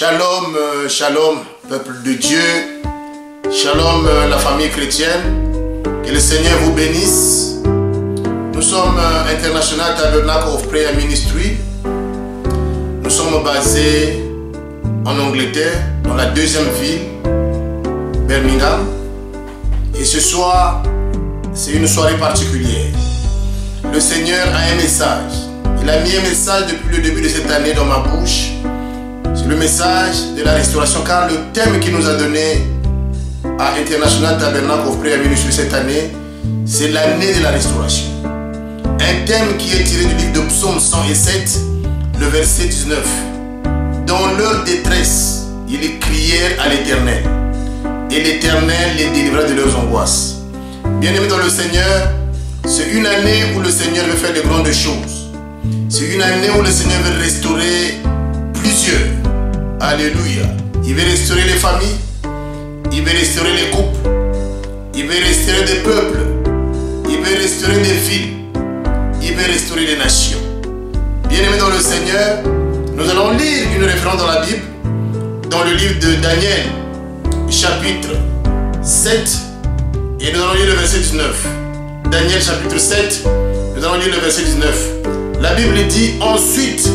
Shalom, shalom, peuple de Dieu. Shalom, la famille chrétienne. Que le Seigneur vous bénisse. Nous sommes International Tabernacle of Prayer Ministry. Nous sommes basés en Angleterre, dans la deuxième ville, Birmingham. Et ce soir, c'est une soirée particulière. Le Seigneur a un message. Il a mis un message depuis le début de cette année dans ma bouche. C'est le message de la restauration, car le thème qu'il nous a donné à International Tabernacle of Prayer Ministry cette année, c'est l'année de la restauration. Un thème qui est tiré du livre de Psaume 107, le verset 19. Dans leur détresse, ils crièrent à l'Éternel, et l'Éternel les délivra de leurs angoisses. Bien-aimés dans le Seigneur, c'est une année où le Seigneur veut faire de grandes choses. C'est une année où le Seigneur veut restaurer plusieurs. Alléluia. Il veut restaurer les familles. Il veut restaurer les couples. Il veut restaurer des peuples. Il veut restaurer des villes. Il veut restaurer les nations. Bien-aimés dans le Seigneur, nous allons lire une référence dans la Bible, dans le livre de Daniel, chapitre 7, et nous allons lire le verset 19. Daniel chapitre 7, nous allons lire le verset 19. La Bible dit: ensuite,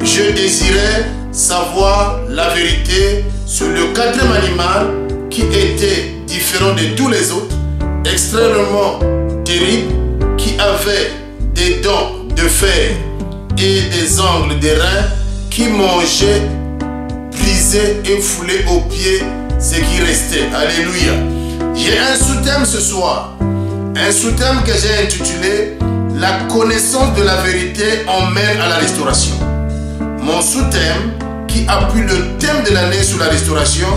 je désirais savoir la vérité sur le quatrième animal qui était différent de tous les autres, extrêmement terrible, qui avait des dents de fer et des angles d'airain, qui mangeait, brisait et foulait aux pieds ce qui restait. Alléluia. J'ai un sous-thème ce soir, un sous-thème que j'ai intitulé « La connaissance de la vérité emmène à la restauration ». Mon sous-thème, qui appuie le thème de l'année sur la restauration,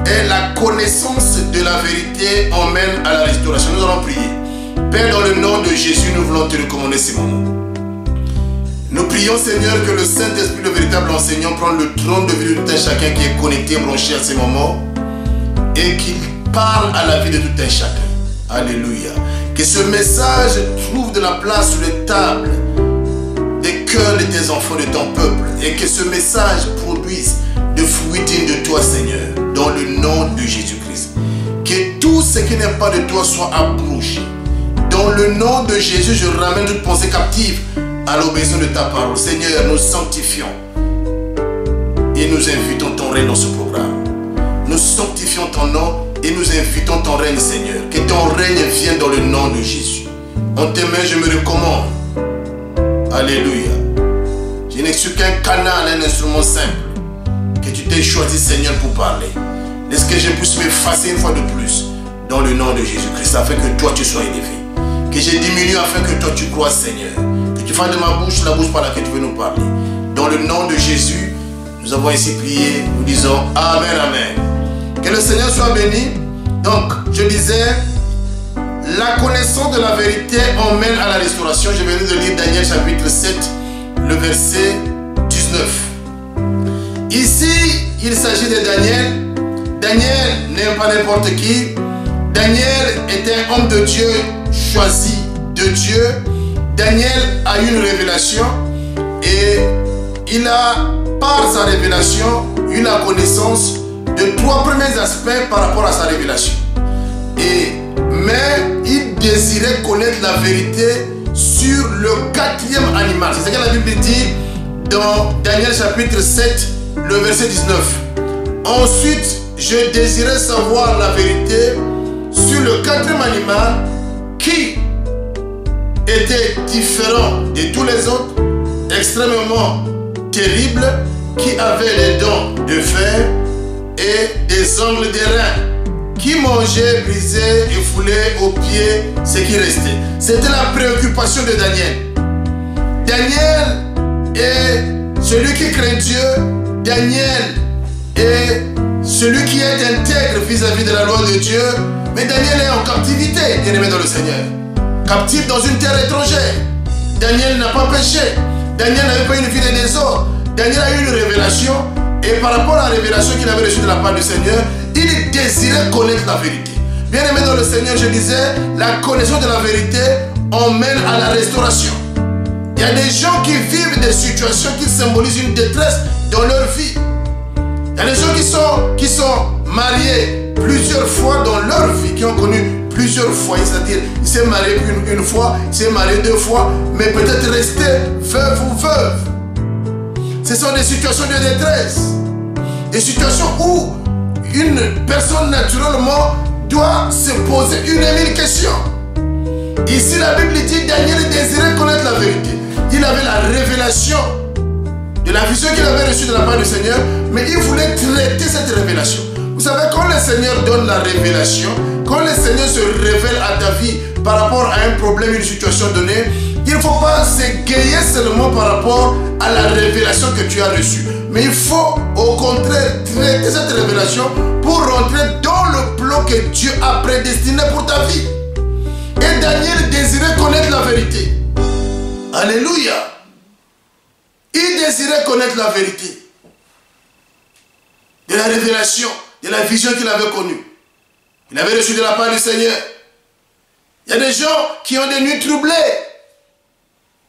est « La connaissance de la vérité emmène à la restauration ». Nous allons prier. Père, dans le nom de Jésus, nous voulons te recommander ces moments. Nous prions, Seigneur, que le Saint-Esprit, le véritable enseignant, prenne le trône de vie de tout un chacun qui est connecté, branché à ces moments, et qu'il parle à la vie de tout un chacun. Alléluia. Que ce message trouve de la place sur les tables des cœurs de tes enfants, de ton peuple, et que ce message produise de fruits dignes de toi, Seigneur, dans le nom de Jésus-Christ. Que tout ce qui n'est pas de toi soit approché. Dans le nom de Jésus, je ramène toute pensée captive à l'obéissance de ta parole. Seigneur, nous sanctifions et nous invitons ton règne dans ce programme. Nous sanctifions ton nom et nous invitons ton règne, Seigneur. Que ton règne vienne dans le nom de Jésus. En tes mains, je me recommande. Alléluia. Je n'ai su qu'un canal, un instrument simple que tu t'es choisi, Seigneur, pour parler. Laisse que je puisse m'effacer une fois de plus dans le nom de Jésus-Christ, afin que toi tu sois élevé. Que je diminue afin que toi tu crois, Seigneur. Que tu fasses de ma bouche la bouche par laquelle tu veux nous parler. Dans le nom de Jésus, nous avons ainsi prié. Nous disons Amen, Amen. Que le Seigneur soit béni. Donc, je disais, la connaissance de la vérité emmène à la restauration. Je viens de lire Daniel chapitre 7, le verset 19. Ici, il s'agit de Daniel. Daniel n'est pas n'importe qui. Daniel était un homme de Dieu, choisi de Dieu. Daniel a eu une révélation et il a, par sa révélation, eu la connaissance de trois premiers aspects par rapport à sa révélation. Mais il désirait connaître la vérité sur le quatrième animal. C'est ce que la Bible dit dans Daniel chapitre 7, le verset 19. Ensuite, je désirais savoir la vérité sur le quatrième animal qui était différent de tous les autres, extrêmement terrible, qui avait les dents de fer et des angles d'airain, qui mangeait, brisait et foulait aux pieds ce qui restait. C'était la préoccupation de Daniel. Daniel est celui qui craint Dieu. Daniel est celui qui est intègre vis-à-vis de la loi de Dieu. Mais Daniel est en captivité, bien-aimé dans le Seigneur. Captif dans une terre étrangère. Daniel n'a pas péché. Daniel n'avait pas une vie de désordre. Daniel a eu une révélation. Et par rapport à la révélation qu'il avait reçue de la part du Seigneur, il désirait connaître la vérité. Bien-aimé dans le Seigneur, je disais, la connaissance de la vérité emmène à la restauration. Il y a des gens qui vivent des situations qui symbolisent une détresse dans leur vie. Il y a des gens qui sont mariés plusieurs fois dans leur vie, qui ont connu plusieurs foyers, c'est-à-dire il s'est marié une fois, il s'est marié 2 fois, mais peut-être resté veuve ou veuve. Ce sont des situations de détresse, des situations où une personne naturellement doit se poser une et mille questions. Ici la Bible dit Daniel désirait connaître la vérité. Il avait la révélation de la vision qu'il avait reçue de la part du Seigneur, mais il voulait traiter cette révélation. Vous savez, quand le Seigneur donne la révélation, quand le Seigneur se révèle à ta vie par rapport à un problème, une situation donnée, il ne faut pas s'égayer seulement par rapport à la révélation que tu as reçue. Mais il faut au contraire traiter cette révélation pour rentrer dans le plan que Dieu a prédestiné pour ta vie. Et Daniel désirait connaître la vérité. Alléluia. Il désirait connaître la vérité de la révélation, de la vision qu'il avait connue. Il avait reçu de la part du Seigneur. Il y a des gens qui ont des nuits troublées.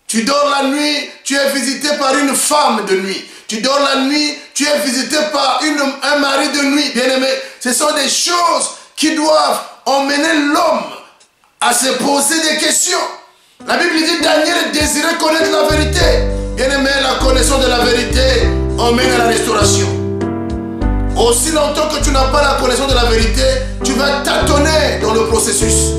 Tu dors la nuit, tu es visité par une femme de nuit. Tu dors la nuit, tu es visité par un mari de nuit. Bien-aimé, ce sont des choses qui doivent emmener l'homme à se poser des questions. La Bible dit Daniel désirait connaître la vérité. Bien-aimé, la connaissance de la vérité emmène à la restauration. Aussi longtemps que tu n'as pas la connaissance de la vérité, tu vas tâtonner dans le processus.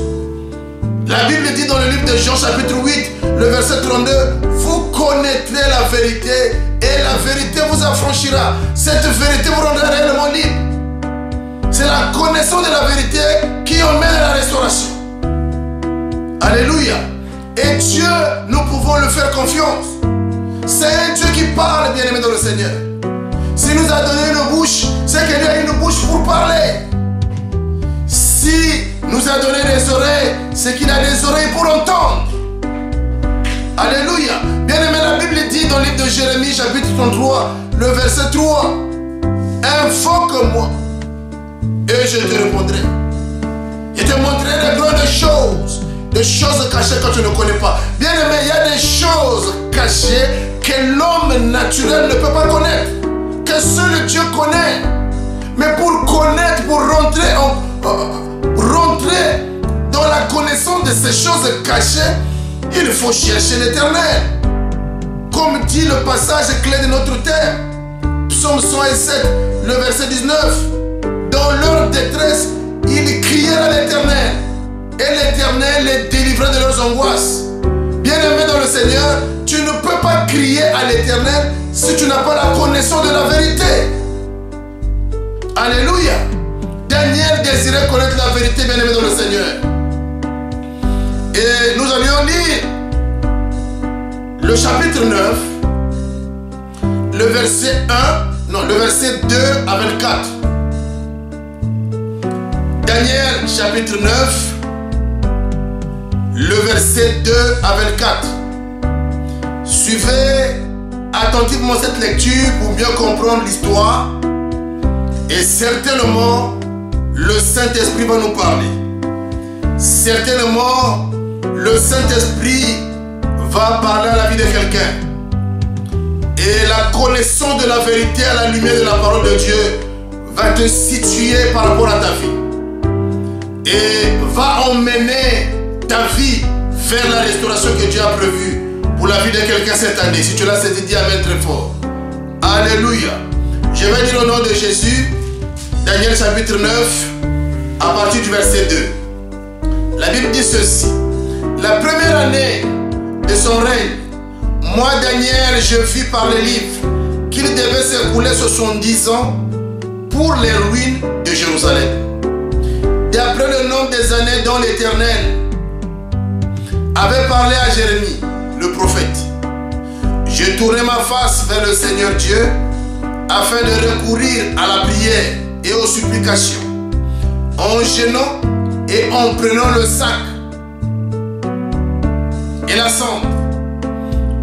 La Bible dit dans le livre de Jean chapitre 8, le verset 32, vous connaîtrez la vérité et la vérité vous affranchira. Cette vérité vous rendra réellement libre. C'est la connaissance de la vérité qui emmène à la restauration. Alléluia. Et Dieu, nous pouvons le faire confiance. C'est un Dieu qui parle, bien-aimé dans le Seigneur. S'il nous a donné une bouche, c'est qu'il a une bouche pour parler. Si nous a donné des oreilles, c'est qu'il a des oreilles pour entendre. Alléluia. Bien-aimé, la Bible dit dans le livre de Jérémie, chapitre 33, le verset 3, invoque-moi et je te répondrai. Je te montrerai de grandes choses. Des choses cachées que tu ne connais pas. Bien aimé, il y a des choses cachées que l'homme naturel ne peut pas connaître, que seul Dieu connaît. Mais pour connaître, pour rentrer dans la connaissance de ces choses cachées, il faut chercher l'Éternel. Comme dit le passage clé de notre terre, Psaume 107, le verset 19. Dans leur détresse, ils crièrent à l'Éternel. Et l'Éternel les délivrait de leurs angoisses. Bien-aimé dans le Seigneur, tu ne peux pas crier à l'Éternel si tu n'as pas la connaissance de la vérité. Alléluia. Daniel désirait connaître la vérité, bien-aimé dans le Seigneur. Et nous allions lire le chapitre 9, le verset 2 à 24. Daniel, chapitre 9, le verset 2 à 24. Suivez attentivement cette lecture pour mieux comprendre l'histoire. Et certainement, le Saint-Esprit va nous parler. Certainement, le Saint-Esprit va parler à la vie de quelqu'un. Et la connaissance de la vérité à la lumière de la parole de Dieu va te situer par rapport à ta vie. Et va emmener ta vie vers la restauration que Dieu a prévue pour la vie de quelqu'un cette année. Si tu l'as saisi, dis amen très fort. Alléluia. Je vais dire au nom de Jésus, Daniel chapitre 9, à partir du verset 2. La Bible dit ceci. La première année de son règne, moi Daniel, je vis par les livres qu'il devait s'écouler 70 ans pour les ruines de Jérusalem. D'après le nombre des années dont l'Éternel avait parlé à Jérémie, le prophète, je tournai ma face vers le Seigneur Dieu afin de recourir à la prière et aux supplications, en jeûnant et en prenant le sac et la cendre.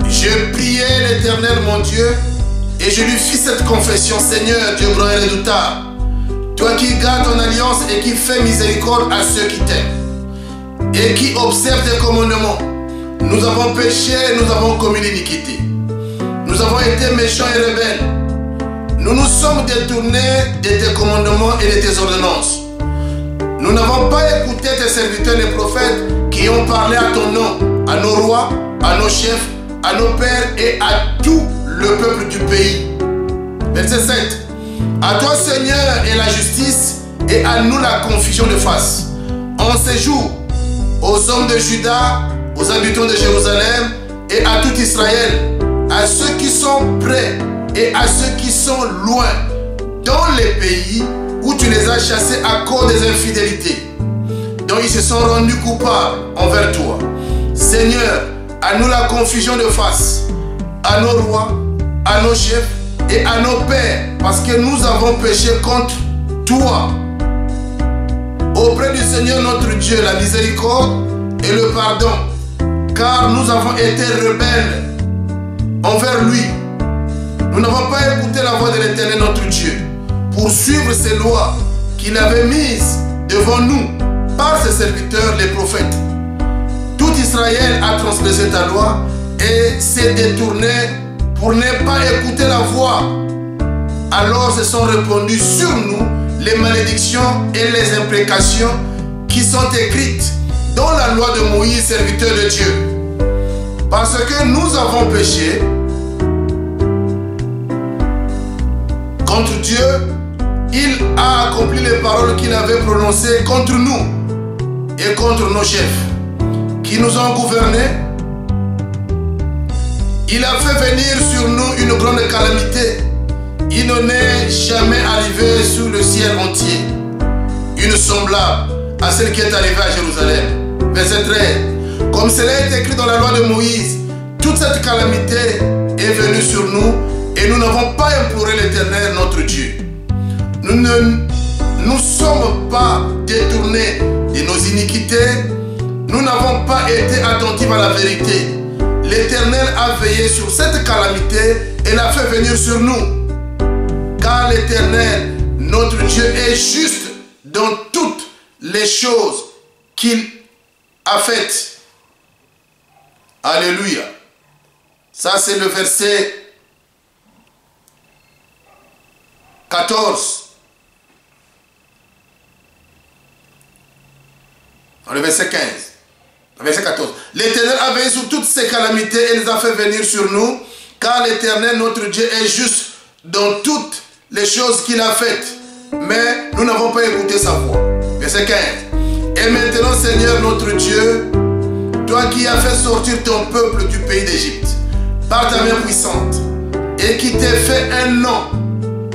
Je priai l'Éternel mon Dieu et je lui fis cette confession: Seigneur Dieu grand et redoutable, toi qui gardes ton alliance et qui fais miséricorde à ceux qui t'aiment et qui observent tes commandements, nous avons péché et nous avons commis l'iniquité. Nous avons été méchants et rebelles. nous nous sommes détournés de tes commandements et de tes ordonnances. Nous n'avons pas écouté tes serviteurs les prophètes qui ont parlé à ton nom, à nos rois, à nos chefs, à nos pères et à tout le peuple du pays. Verset 7. À toi Seigneur est la justice et à nous la confusion de face. En ces jours, aux hommes de Juda, aux habitants de Jérusalem et à tout Israël, à ceux qui sont près et à ceux qui sont loin, dans les pays où tu les as chassés à cause des infidélités, dont ils se sont rendus coupables envers toi. Seigneur, à nous la confusion de face, à nos rois, à nos chefs et à nos pères, parce que nous avons péché contre toi. Auprès du Seigneur notre Dieu, la miséricorde et le pardon, car nous avons été rebelles envers lui. Nous n'avons pas écouté la voix de l'Éternel notre Dieu pour suivre ses lois qu'il avait mises devant nous par ses serviteurs les prophètes. Tout Israël a transgressé ta loi et s'est détourné pour ne pas écouter la voix. Alors se sont répandues sur nous les malédictions et les imprécations qui sont écrites dans la loi de Moïse, serviteur de Dieu. Parce que nous avons péché contre Dieu, il a accompli les paroles qu'il avait prononcées contre nous et contre nos chefs qui nous ont gouvernés. Il a fait venir sur nous une grande calamité. Il n'en est jamais arrivé sur le ciel entier une semblable à celle qui est arrivée à Jérusalem. Verset 13. Comme cela est écrit dans la loi de Moïse, toute cette calamité est venue sur nous et nous n'avons pas imploré l'Éternel notre Dieu. Nous ne nous sommes pas détournés de nos iniquités. Nous n'avons pas été attentifs à la vérité. L'Éternel a veillé sur cette calamité et l'a fait venir sur nous. Car l'Éternel, notre Dieu, est juste dans toutes les choses qu'il a faites. Alléluia. Ça, c'est le verset 14. Dans le verset 15. Verset 14. L'Éternel a veillé sur toutes ces calamités et les a fait venir sur nous, car l'Éternel, notre Dieu, est juste dans toutes les choses qu'il a faites. Mais nous n'avons pas écouté sa voix. Verset 15. Et maintenant, Seigneur, notre Dieu, toi qui as fait sortir ton peuple du pays d'Égypte, par ta main puissante, et qui t'es fait un nom,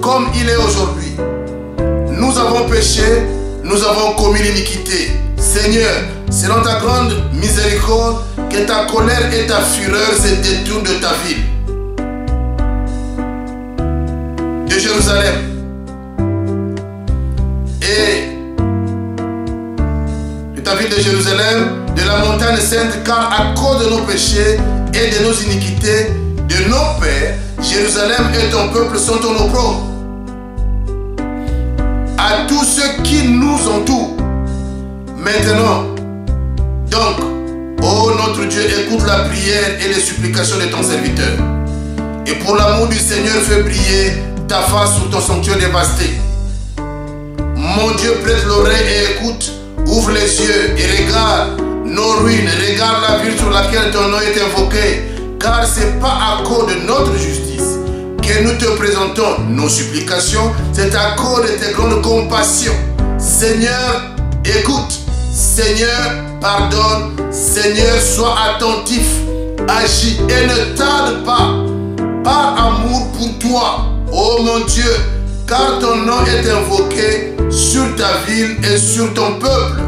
comme il est aujourd'hui. Nous avons péché, nous avons commis l'iniquité. Seigneur, selon ta grande miséricorde, que ta colère et ta fureur se détournent de ta ville, de Jérusalem, et de ta ville de Jérusalem, de la montagne sainte, car à cause de nos péchés et de nos iniquités, de nos pères, Jérusalem et ton peuple sont ton opprobre. À tous ceux qui nous entourent, maintenant, donc, ô notre Dieu, écoute la prière et les supplications de ton serviteur. Et pour l'amour du Seigneur, fais briller ta face sur ton sanctuaire dévasté. Mon Dieu, prête l'oreille et écoute, ouvre les yeux et regarde nos ruines, regarde la ville sur laquelle ton nom est invoqué, car ce n'est pas à cause de notre justice que nous te présentons nos supplications, c'est à cause de tes grandes compassions. Seigneur, écoute. Seigneur, pardonne. Seigneur, sois attentif. Agis et ne tarde pas. Par amour pour toi, ô mon Dieu, car ton nom est invoqué sur ta ville et sur ton peuple.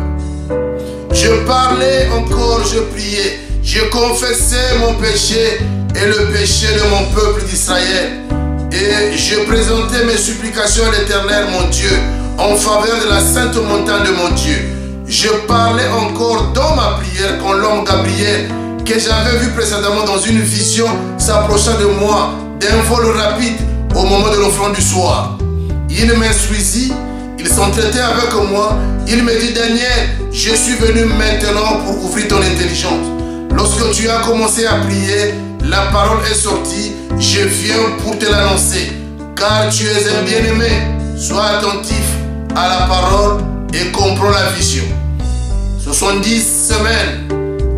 Je parlais encore, je priais, je confessais mon péché et le péché de mon peuple d'Israël. Et je présentais mes supplications à l'Éternel, mon Dieu, en faveur de la sainte montagne de mon Dieu. Je parlais encore dans ma prière quand l'homme Gabriel, que j'avais vu précédemment dans une vision, s'approcha de moi d'un vol rapide au moment de l'offrande du soir. Il m'instruisit, il s'entretenait avec moi, il me dit: Daniel, je suis venu maintenant pour ouvrir ton intelligence. Lorsque tu as commencé à prier, la parole est sortie, je viens pour te l'annoncer. car tu es un bien-aimé. Sois attentif à la parole et comprends la vision. 70 semaines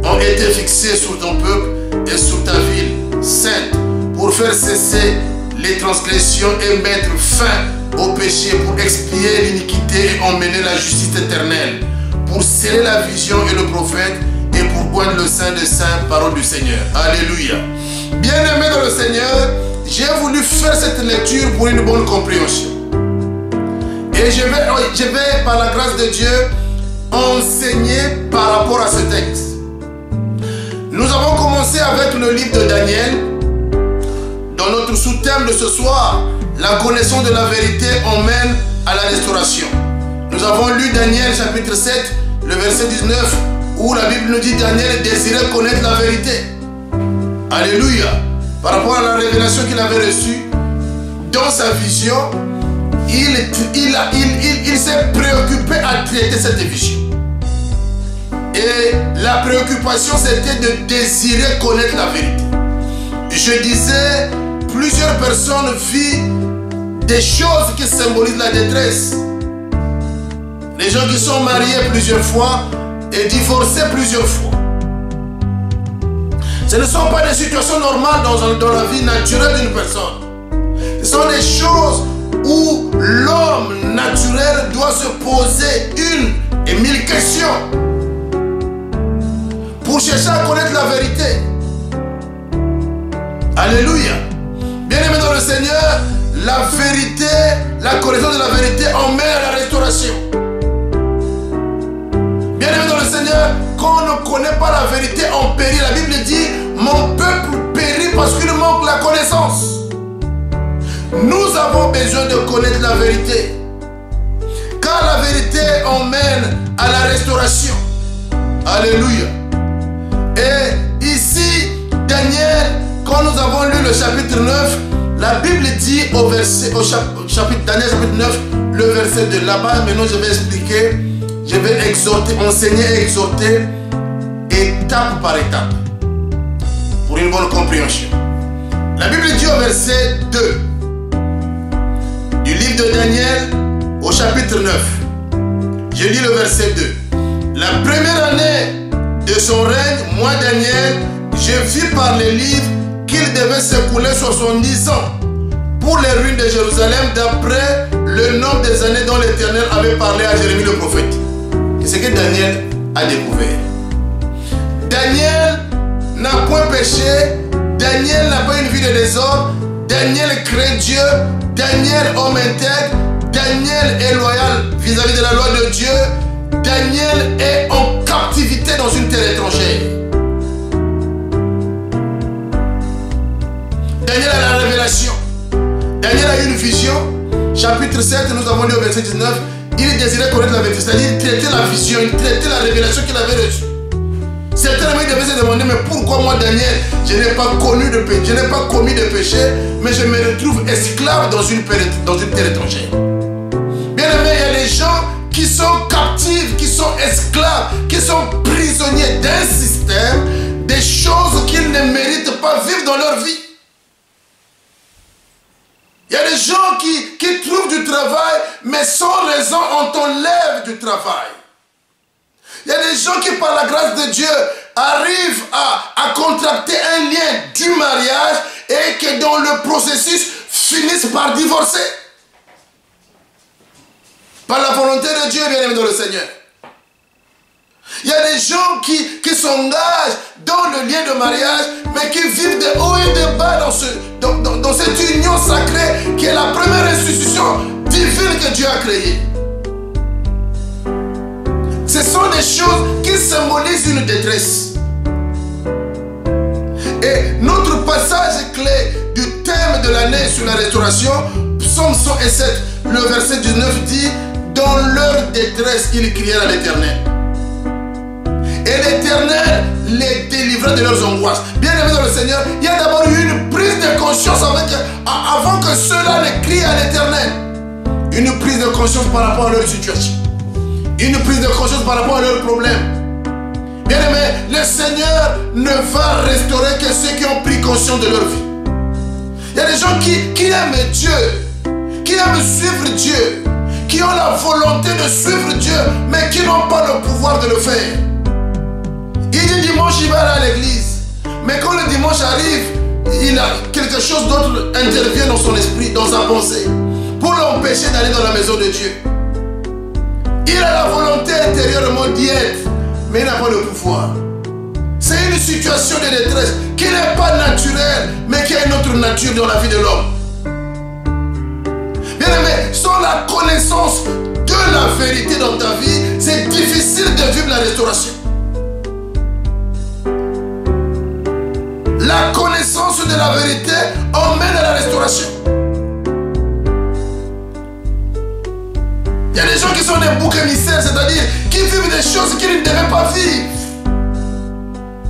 ont été fixées sur ton peuple et sur ta ville sainte pour faire cesser les transgressions et mettre fin au péché, pour expier l'iniquité et emmener la justice éternelle, pour sceller la vision et le prophète et pour boire le Saint des Saints, parole du Seigneur. Alléluia. Bien-aimés dans le Seigneur, j'ai voulu faire cette lecture pour une bonne compréhension. Et je vais, par la grâce de Dieu, enseigner par rapport à ce texte. Nous avons commencé avec le livre de Daniel. Dans notre sous-thème de ce soir, la connaissance de la vérité emmène à la restauration. Nous avons lu Daniel chapitre 7, le verset 19, où la Bible nous dit Daniel désirait connaître la vérité. Alléluia. Par rapport à la révélation qu'il avait reçue, dans sa vision, il s'est préoccupé à traiter cette vision. Et la préoccupation, c'était de désirer connaître la vérité. Je disais, plusieurs personnes vivent des choses qui symbolisent la détresse. Les gens qui sont mariés plusieurs fois et divorcés plusieurs fois. Ce ne sont pas des situations normales dans la vie naturelle d'une personne. Ce sont des choses où l'homme naturel doit se poser une et mille questions pour chercher à connaître la vérité. Alléluia. Bien-aimés dans le Seigneur, la vérité, la connaissance de la vérité emmène à la restauration. Bien-aimés dans le Seigneur, quand on ne connaît pas la vérité, on périt. La Bible dit, mon peuple périt parce qu'il manque la connaissance. Nous avons besoin de connaître la vérité, car la vérité emmène à la restauration. Alléluia. Et ici, Daniel, quand nous avons lu le chapitre 9, la Bible dit au chapitre Daniel chapitre 9, le verset de là-bas, maintenant je vais expliquer, je vais exhorter, enseigner et exhorter étape par étape pour une bonne compréhension. La Bible dit au verset 2 du livre de Daniel au chapitre 9. Je lis le verset 2. La première année de son règne, moi Daniel, je vis par les livres qu'il devait s'écouler 70 ans pour les ruines de Jérusalem d'après le nombre des années dont l'Éternel avait parlé à Jérémie le prophète. Et c'est que Daniel a découvert. Daniel n'a point péché, Daniel n'a pas une vie de désordre, Daniel craint Dieu, Daniel homme intègre, Daniel est loyal vis-à-vis de la loi de Dieu, Daniel est en captivité dans une terre étrangère. Daniel a la révélation. Daniel a eu une vision. Chapitre 7, nous avons lu au verset 19. Il désirait connaître la vérité. C'est-à-dire, il traitait la vision, il traitait la révélation qu'il avait reçue. Certains amis devaient se demander, mais pourquoi moi, Daniel, je n'ai pas connu de péché, je n'ai pas commis de péché, mais je me retrouve esclave dans une terre étrangère. Bien aimé, il y a des gens qui sont captifs, qui sont esclaves, qui sont prisonniers d'un système, des choses qu'ils ne méritent pas vivre dans leur vie. Il y a des gens qui trouvent du travail, mais sans raison, on t'enlève du travail. Il y a des gens qui, par la grâce de Dieu, arrivent à contracter un lien du mariage et qui, dans le processus, finissent par divorcer. Par la volonté de Dieu, bien aimé dans le Seigneur. Il y a des gens qui s'engagent dans le lien de mariage, mais qui vivent de haut et de bas dans cette union sacrée qui est la première institution divine que Dieu a créée. Ce sont des choses qui symbolisent une détresse. Et notre passage clé du thème de l'année sur la restauration, Psaume 107, le verset 19 dit « Dans leur détresse, ils crièrent à l'Éternel. Et l'Éternel les délivra de leurs angoisses. » Bien aimés dans le Seigneur, il y a d'abord eu une prise de conscience avant que ceux-là ne crient à l'Éternel. Une prise de conscience par rapport à leur situation. Une prise de conscience par rapport à leurs problèmes. Bien aimé, le Seigneur ne va restaurer que ceux qui ont pris conscience de leur vie. Il y a des gens qui aiment Dieu. qui aiment suivre Dieu, qui ont la volonté de suivre Dieu, mais qui n'ont pas le pouvoir de le faire. Il dit dimanche, il va aller à l'église. Mais quand le dimanche arrive, il a quelque chose d'autre intervient dans son esprit, dans sa pensée, pour l'empêcher d'aller dans la maison de Dieu. Il a la volonté intérieurement d'y être, mais il n'a pas le pouvoir. C'est une situation de détresse qui n'est pas naturelle, mais qui a une autre nature dans la vie de l'homme. Bien aimé, sans la connaissance de la vérité dans ta vie, c'est difficile de vivre la restauration. La connaissance de la vérité emmène à la restauration. Il y a des gens qui sont des boucs émissaires, c'est-à-dire qui vivent des choses qu'ils ne devaient pas vivre.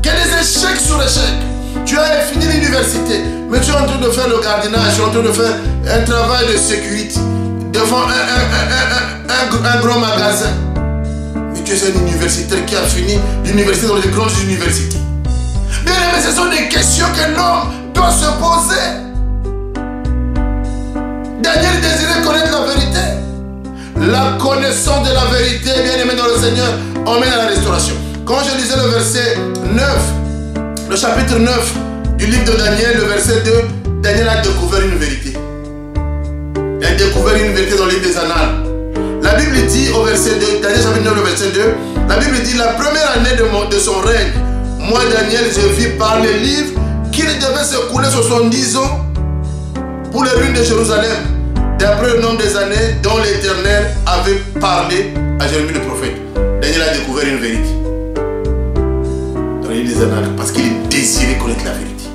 Qu'il y a des échecs sur échecs. Tu as fini l'université, mais tu es en train de faire le gardiennage, tu es en train de faire un travail de sécurité devant un grand magasin. Mais tu es un universitaire qui a fini l'université dans les grandes universités. Bien aimé, ce sont des questions que l'homme doit se poser. Daniel désirait connaître la vérité. La connaissance de la vérité, bien aimé dans le Seigneur, emmène à la restauration. Quand je lisais le verset 9, le chapitre 9 du livre de Daniel, le verset 2, Daniel a découvert une vérité. Il a découvert une vérité dans le livre des Annales. La Bible dit au verset 2, Daniel chapitre 9, le verset 2, la Bible dit la première année de son règne, moi Daniel, je vis par les livres qu'il devait s'écouler 70 ans pour les ruines de Jérusalem, d'après le nombre des années dont l'Éternel avait parlé à Jérémie le prophète. Daniel a découvert une vérité dans les livres des Annales parce qu'il désirait connaître la vérité.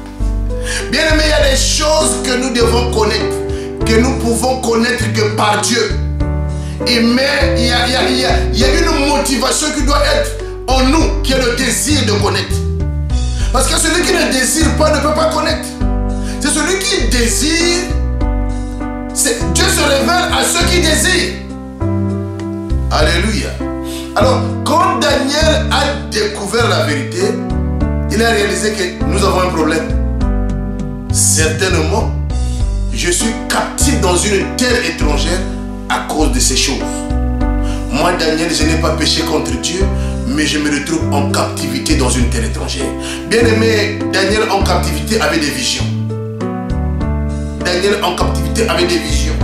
Bien aimé, il y a des choses que nous devons connaître, que nous pouvons connaître que par Dieu. Mais il y a une motivation qui doit être en nous, qui est le désir de connaître. Parce que celui qui ne désire pas ne peut pas connaître. C'est celui qui désire. Dieu se révèle à ceux qui désirent. Alléluia. Alors, quand Daniel a découvert la vérité, il a réalisé que nous avons un problème. Certainement, je suis captif dans une terre étrangère à cause de ces choses. Moi, Daniel, je n'ai pas péché contre Dieu, mais je me retrouve en captivité dans une terre étrangère. Bien aimé, Daniel en captivité avait des visions. Daniel en captivité avait des visions.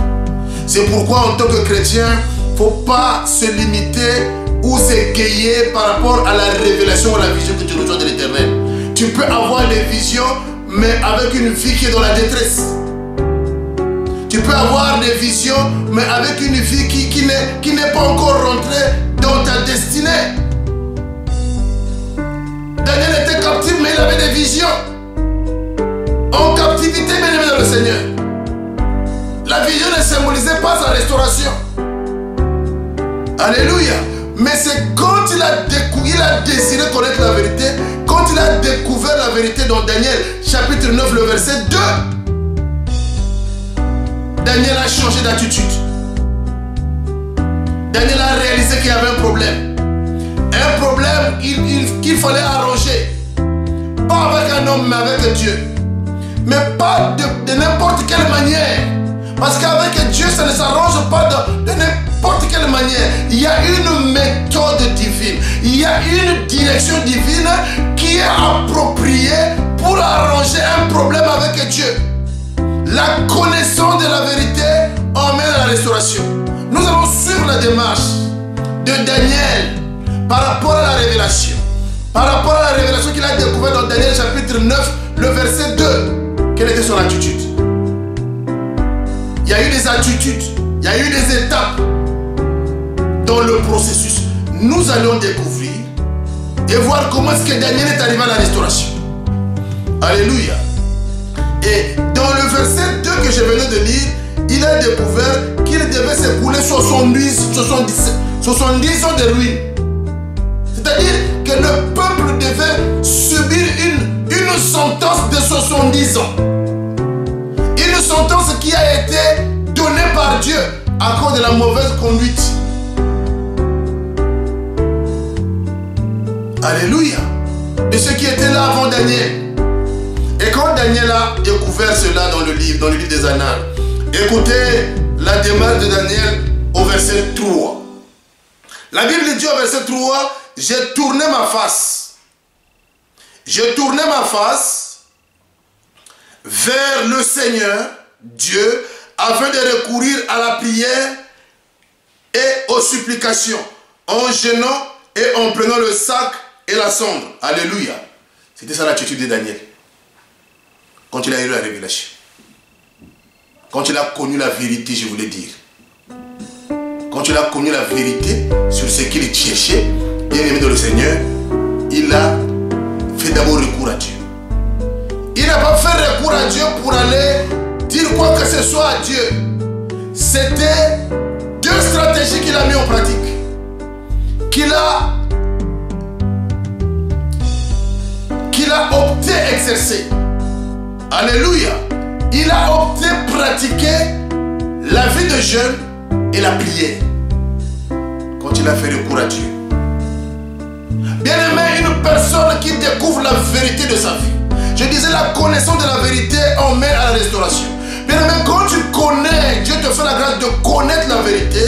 C'est pourquoi en tant que chrétien, il ne faut pas se limiter ou s'égayer par rapport à la révélation ou la vision que tu reçois de l'Éternel. Tu peux avoir des visions, mais avec une vie qui est dans la détresse. Tu peux avoir des visions, mais avec une vie qui n'est pas encore rentrée dans ta destinée. Daniel était captif, mais il avait des visions. En captivité, bien aimé dans le Seigneur. La vision ne symbolisait pas sa restauration. Alléluia. Mais c'est quand il a désiré connaître la vérité, quand il a découvert la vérité dans Daniel, chapitre 9, le verset 2, Daniel a changé d'attitude. Daniel a réalisé qu'il y avait un problème. Un problème qu'il fallait arranger. Pas avec un homme, mais avec Dieu. Mais pas de n'importe quelle manière. Parce qu'avec Dieu, ça ne s'arrange pas de n'importe quelle manière. Il y a une méthode divine. Il y a une direction divine qui est appropriée pour arranger un problème avec Dieu. La connaissance de la vérité emmène à la restauration. Nous allons suivre la démarche de Daniel par rapport à la révélation. Par rapport à la révélation qu'il a découverte dans Daniel chapitre 9, le verset 2. Quelle était son attitude? Il y a eu des attitudes, il y a eu des étapes dans le processus. Nous allons découvrir et voir comment est-ce que Daniel est arrivé à la restauration. Alléluia. Et dans le verset 2 que je venais de lire, il a découvert qu'il devait s'écouler 70 ans de ruines. C'est-à-dire que le peuple devait subir une sentence de 70 ans. Une sentence qui a été donnée par Dieu à cause de la mauvaise conduite. Alléluia. De ceux qui étaient là avant Daniel. Et quand Daniel a découvert cela dans le livre des Annales, écoutez la démarche de Daniel au verset 3. La Bible dit au verset 3, j'ai tourné ma face. J'ai tourné ma face vers le Seigneur, Dieu, afin de recourir à la prière et aux supplications, en jeûnant et en prenant le sac et la cendre. Alléluia. C'était ça l'attitude de Daniel. Quand il a eu la révélation. Quand il a connu la vérité, je voulais dire. Quand il a connu la vérité sur ce qu'il cherchait, bien aimé dans le Seigneur, il a fait d'abord recours à Dieu. Il n'a pas fait recours à Dieu pour aller dire quoi que ce soit à Dieu. C'était deux stratégies qu'il a mis en pratique. Qu'il a opté exercer. Alléluia. Il a opté pratiquer la vie de jeûne et la prière. Quand il a fait recours à Dieu. Bien aimé, une personne qui découvre la vérité de sa vie. Je disais, la connaissance de la vérité emmène à la restauration. Bien aimé, quand tu connais, Dieu te fait la grâce de connaître la vérité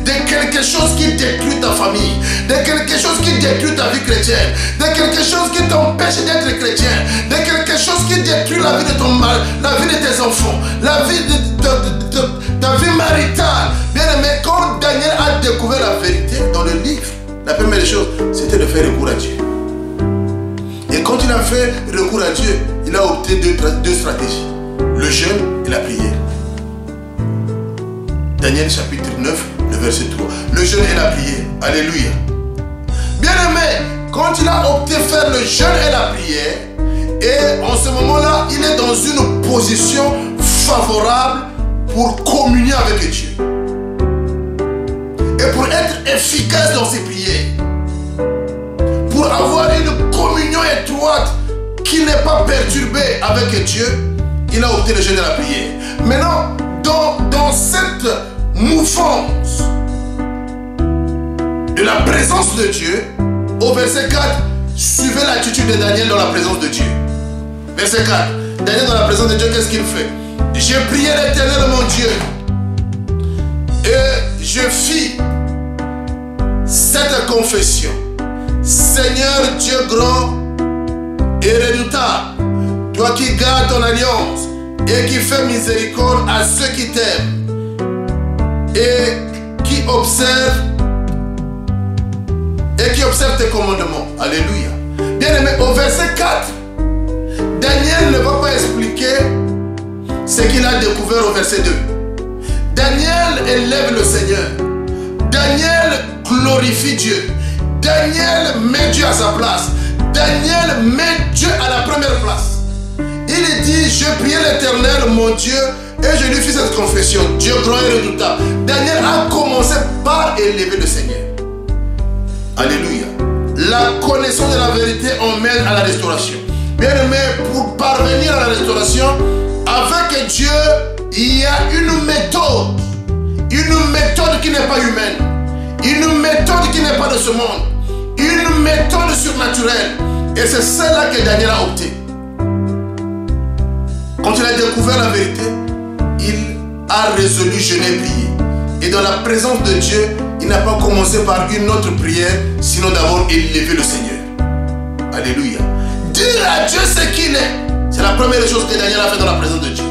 de quelque chose qui détruit ta famille, de quelque chose qui détruit ta vie chrétienne, de quelque chose qui t'empêche d'être chrétien, de quelque chose qui détruit la vie de ton mari, la vie de tes enfants, la vie de ta vie maritale. Bien aimé, quand Daniel a découvert la vérité dans le livre, la première chose, c'était de faire recours à Dieu. Et quand il a fait recours à Dieu, il a opté deux stratégies. Le jeûne et la prière. Daniel chapitre 9, le verset 3. Le jeûne et la prière. Alléluia. Bien aimé, quand il a opté faire le jeûne et la prière, et en ce moment-là, il est dans une position favorable pour communier avec Dieu. Et pour être efficace dans ses prières. Pour avoir une communion étroite qui n'est pas perturbée avec Dieu, il a opté le jeûne de la prière. Maintenant, dans cette mouvance de la présence de Dieu, au verset 4, suivez l'attitude de Daniel dans la présence de Dieu. Verset 4, Daniel dans la présence de Dieu, qu'est-ce qu'il fait? J'ai prié l'Éternel mon Dieu et je fis cette confession. Seigneur Dieu grand et redoutable, toi qui gardes ton alliance et qui fais miséricorde à ceux qui t'aiment et qui observent tes commandements. Alléluia. Bien aimé, au verset 4, Daniel ne va pas expliquer ce qu'il a découvert au verset 2. Daniel élève le Seigneur. Daniel glorifie Dieu. Daniel met Dieu à sa place. Daniel met Dieu à la première place. Il dit, je priais l'Éternel, mon Dieu, et je lui fis cette confession. Dieu grand et redoutable. Daniel a commencé par élever le Seigneur. Alléluia. La connaissance de la vérité emmène à la restauration. Bien aimé, pour parvenir à la restauration, avec Dieu, il y a une méthode. Une méthode qui n'est pas humaine. Une méthode qui n'est pas de ce monde. Une méthode surnaturelle. Et c'est celle-là que Daniel a opté. Quand il a découvert la vérité, il a résolu jeûner et prier. Et dans la présence de Dieu, il n'a pas commencé par une autre prière, sinon d'abord élever le Seigneur. Alléluia. Dire à Dieu ce qu'il est, c'est la première chose que Daniel a fait dans la présence de Dieu.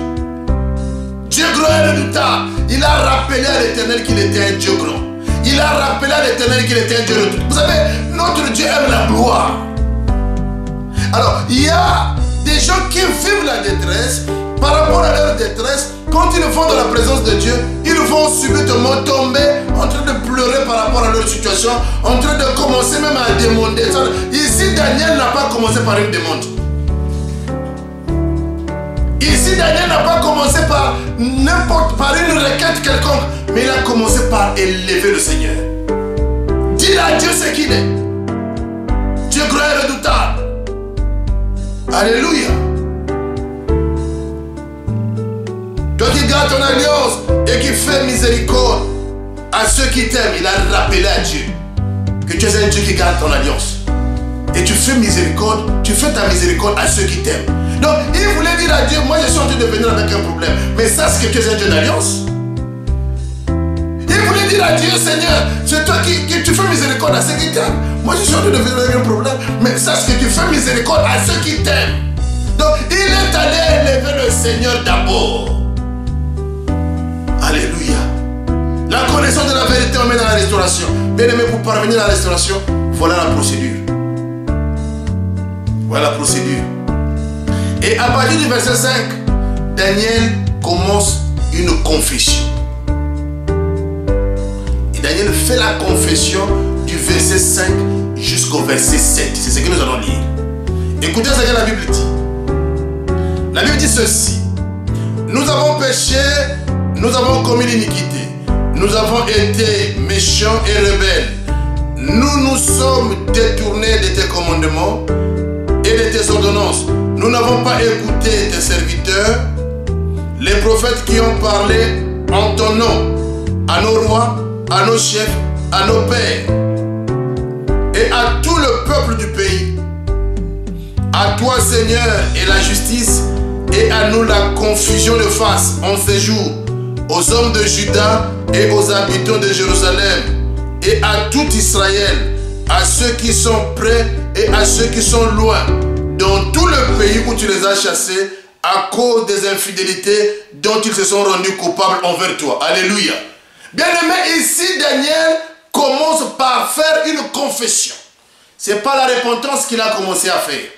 Dieu grand et redoutable. Il a rappelé à l'Éternel qu'il était un Dieu grand. Il a rappelé à l'Éternel qu'il était un Dieu redoutable. Vous savez, notre Dieu aime la gloire. Alors, il y a des gens qui vivent la détresse. Par rapport à leur détresse, quand ils vont dans la présence de Dieu, ils vont subitement tomber en train de pleurer par rapport à leur situation, en train de commencer même à demander. Ici, Daniel n'a pas commencé par une demande. Ici, Daniel n'a pas commencé par une requête quelconque, mais il a commencé par élever le Seigneur. Dire à Dieu ce qu'il est. Dieu grand et redoutable. Alléluia. Toi qui gardes ton alliance et qui fais miséricorde à ceux qui t'aiment, il a rappelé à Dieu que tu es un Dieu qui garde ton alliance. Et tu fais miséricorde, tu fais ta miséricorde à ceux qui t'aiment. Donc, il voulait dire à Dieu, moi je suis en train de venir avec un problème. Mais sache que tu es un Dieu d'alliance. pouvez dire à Dieu, Seigneur, c'est toi qui tu fais miséricorde à ceux qui t'aiment. Moi, je suis en train de vivre un problème, mais sache que tu fais miséricorde à ceux qui t'aiment. Donc, il est allé élever le Seigneur d'abord. Alléluia. La connaissance de la vérité on met dans la restauration. Bien aimé, pour parvenir à la restauration, voilà la procédure. Voilà la procédure. Et à partir du verset 5, Daniel commence une confession. Et Daniel fait la confession du verset 5 jusqu'au verset 7. C'est ce que nous allons lire. Écoutez ce que la Bible dit. La Bible dit ceci. Nous avons péché, nous avons commis l'iniquité. Nous avons été méchants et rebelles. Nous nous sommes détournés de tes commandements et de tes ordonnances. Nous n'avons pas écouté tes serviteurs, les prophètes qui ont parlé en ton nom, à nos rois, à nos chefs, à nos pères et à tout le peuple du pays. À toi, Seigneur, est la justice et à nous la confusion de face en ces jours, aux hommes de Juda et aux habitants de Jérusalem et à tout Israël, à ceux qui sont près et à ceux qui sont loin, dans tout le pays où tu les as chassés à cause des infidélités dont ils se sont rendus coupables envers toi. Alléluia. Bien aimé, ici Daniel commence par faire une confession. Ce n'est pas la repentance qu'il a commencé à faire.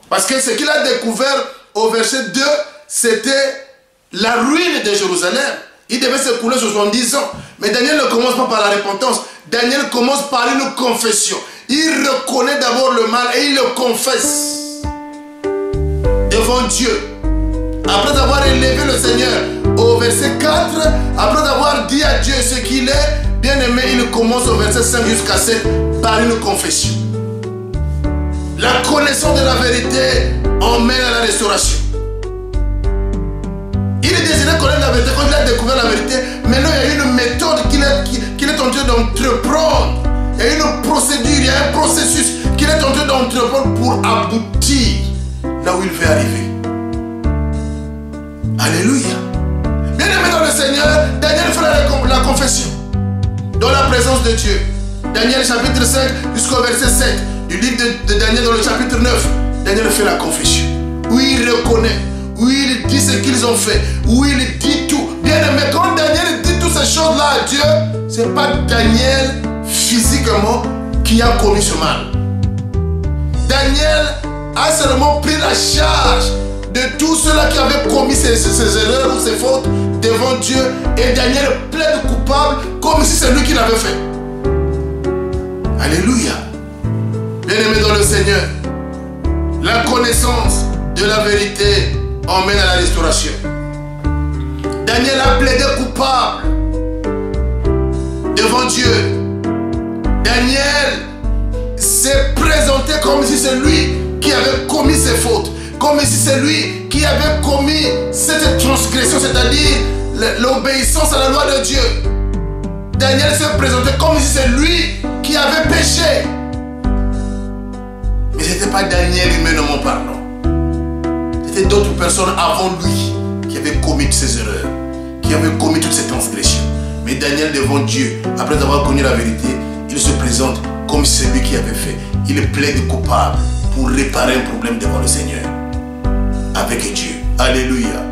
Parce que ce qu'il a découvert au verset 2, c'était la ruine de Jérusalem. Il devait s'écouler 70 ans. Mais Daniel ne commence pas par la repentance. Daniel commence par une confession. Il reconnaît d'abord le mal et il le confesse devant Dieu. Après avoir élevé le Seigneur au verset 4, après avoir dit à Dieu ce qu'il est, bien aimé, il commence au verset 5 jusqu'à 7 par une confession. La connaissance de la vérité emmène à la restauration. Il désirait connaître la vérité. Quand il a découvert la vérité, maintenant il y a une méthode qu'il est en train d'entreprendre. Il y a une procédure, il y a un processus qu'il est en train d'entreprendre pour aboutir là où il veut arriver. Alléluia. Bien aimé dans le Seigneur, Daniel fait la confession dans la présence de Dieu. Daniel chapitre 5 jusqu'au verset 7 du livre de Daniel dans le chapitre 9. Daniel fait la confession. Oui, il reconnaît. Oui, il dit ce qu'ils ont fait. Oui, il dit tout. Bien aimé, quand Daniel dit toutes ces choses-là à Dieu, ce n'est pas Daniel physiquement qui a commis ce mal. Daniel a seulement pris la charge de tous ceux-là qui avaient commis ces erreurs ou ces fautes devant Dieu. Et Daniel plaide coupable comme si c'est lui qui l'avait fait. Alléluia. Bien aimé dans le Seigneur, la connaissance de la vérité emmène à la restauration. Daniel a plaidé coupable devant Dieu. Daniel s'est présenté comme si c'est lui qui avait commis ses fautes, comme si c'est lui qui avait commis cette transgression, c'est-à-dire l'obéissance à la loi de Dieu. Daniel s'est présenté comme si c'est lui qui avait péché. Mais ce n'était pas Daniel humainement parlant. C'était d'autres personnes avant lui qui avaient commis ces erreurs, qui avaient commis toutes ces transgressions. Mais Daniel devant Dieu, après avoir connu la vérité, il se présente comme celui qui avait fait. Il plaide coupable pour réparer un problème devant le Seigneur. Avec Dieu. Alléluia.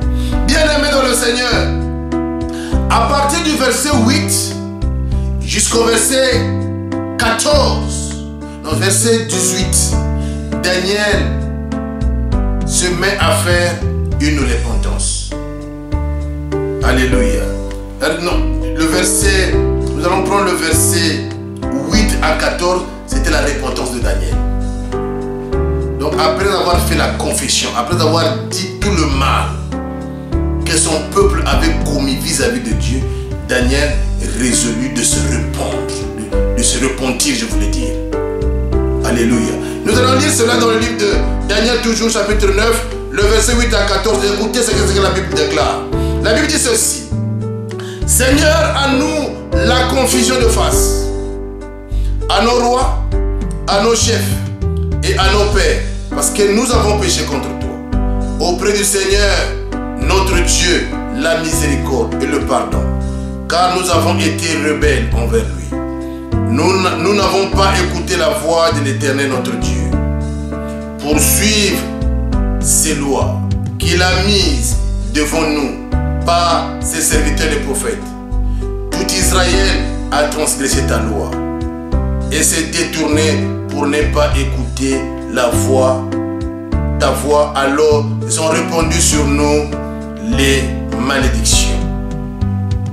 Bien-aimé dans le Seigneur, à partir du verset 8 jusqu'au verset 14, dans le verset 18, Daniel se met à faire une repentance. Alléluia. Non, le verset, nous allons prendre le verset 8 à 14, c'était la repentance de Daniel. Donc après avoir fait la confession, après avoir dit tout le mal que son peuple avait commis vis-à-vis de Dieu, Daniel résolut de se repentrer, de se repentir, je voulais dire. Alléluia. Nous allons lire cela dans le livre de Daniel, toujours chapitre 9, le verset 8 à 14. Écoutez ce que la Bible déclare. La Bible dit ceci. Seigneur, à nous la confusion de face, à nos rois, à nos chefs et à nos pères, parce que nous avons péché contre toi. Auprès du Seigneur, notre Dieu, la miséricorde et le pardon. car nous avons été rebelles envers lui. Nous n'avons pas écouté la voix de l'Éternel notre Dieu pour suivre ses lois qu'il a mises devant nous par ses serviteurs les prophètes. Tout Israël a transgressé ta loi et s'est détourné pour ne pas écouter ta voix. Alors sont répandues sur nous les malédictions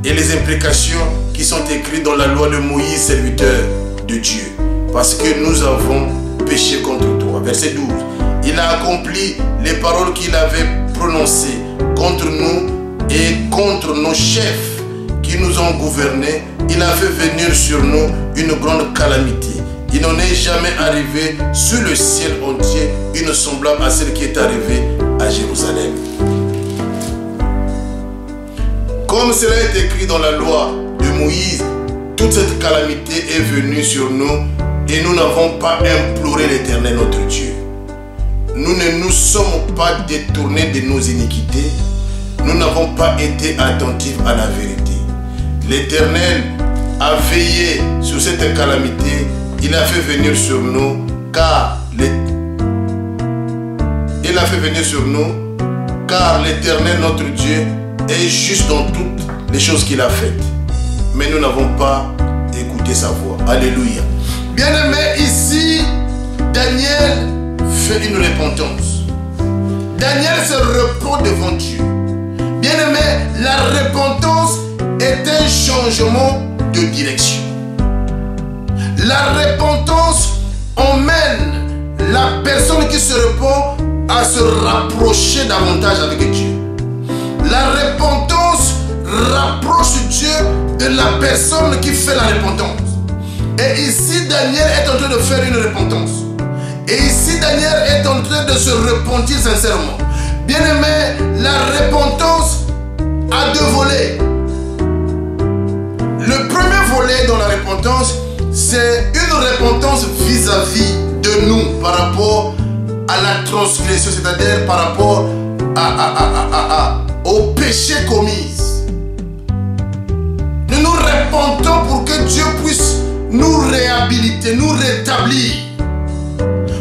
et les imprécations qui sont écrites dans la loi de Moïse, serviteur de Dieu, parce que nous avons péché contre toi. Verset 12. Il a accompli les paroles qu'il avait prononcées contre nous et contre nos chefs qui nous ont gouvernés. Il a fait venir sur nous une grande calamité. Il n'en est jamais arrivé sur le ciel entier une semblable à celle qui est arrivée à Jérusalem. Comme cela est écrit dans la loi de Moïse, toute cette calamité est venue sur nous et nous n'avons pas imploré l'Éternel notre Dieu. Nous ne nous sommes pas détournés de nos iniquités. Nous n'avons pas été attentifs à la vérité. L'Éternel a veillé sur cette calamité. Il a fait venir sur nous car l'Éternel notre Dieu est juste dans toutes les choses qu'il a faites. Mais nous n'avons pas écouté sa voix. Alléluia. Bien-aimé, ici, Daniel fait une repentance. Daniel se repent devant Dieu. Bien-aimé, la repentance est un changement de direction. La repentance emmène la personne qui se repent à se rapprocher davantage avec Dieu. La repentance rapproche Dieu de la personne qui fait la repentance. Et ici, Daniel est en train de faire une repentance. Et ici, Daniel est en train de se repentir sincèrement. Bien-aimé, la repentance a deux volets. Le premier volet dans la repentance, c'est une repentance vis-à-vis de nous par rapport à la transgression, c'est-à-dire par rapport au péché commis. Nous nous repentons pour que Dieu puisse nous réhabiliter, nous rétablir.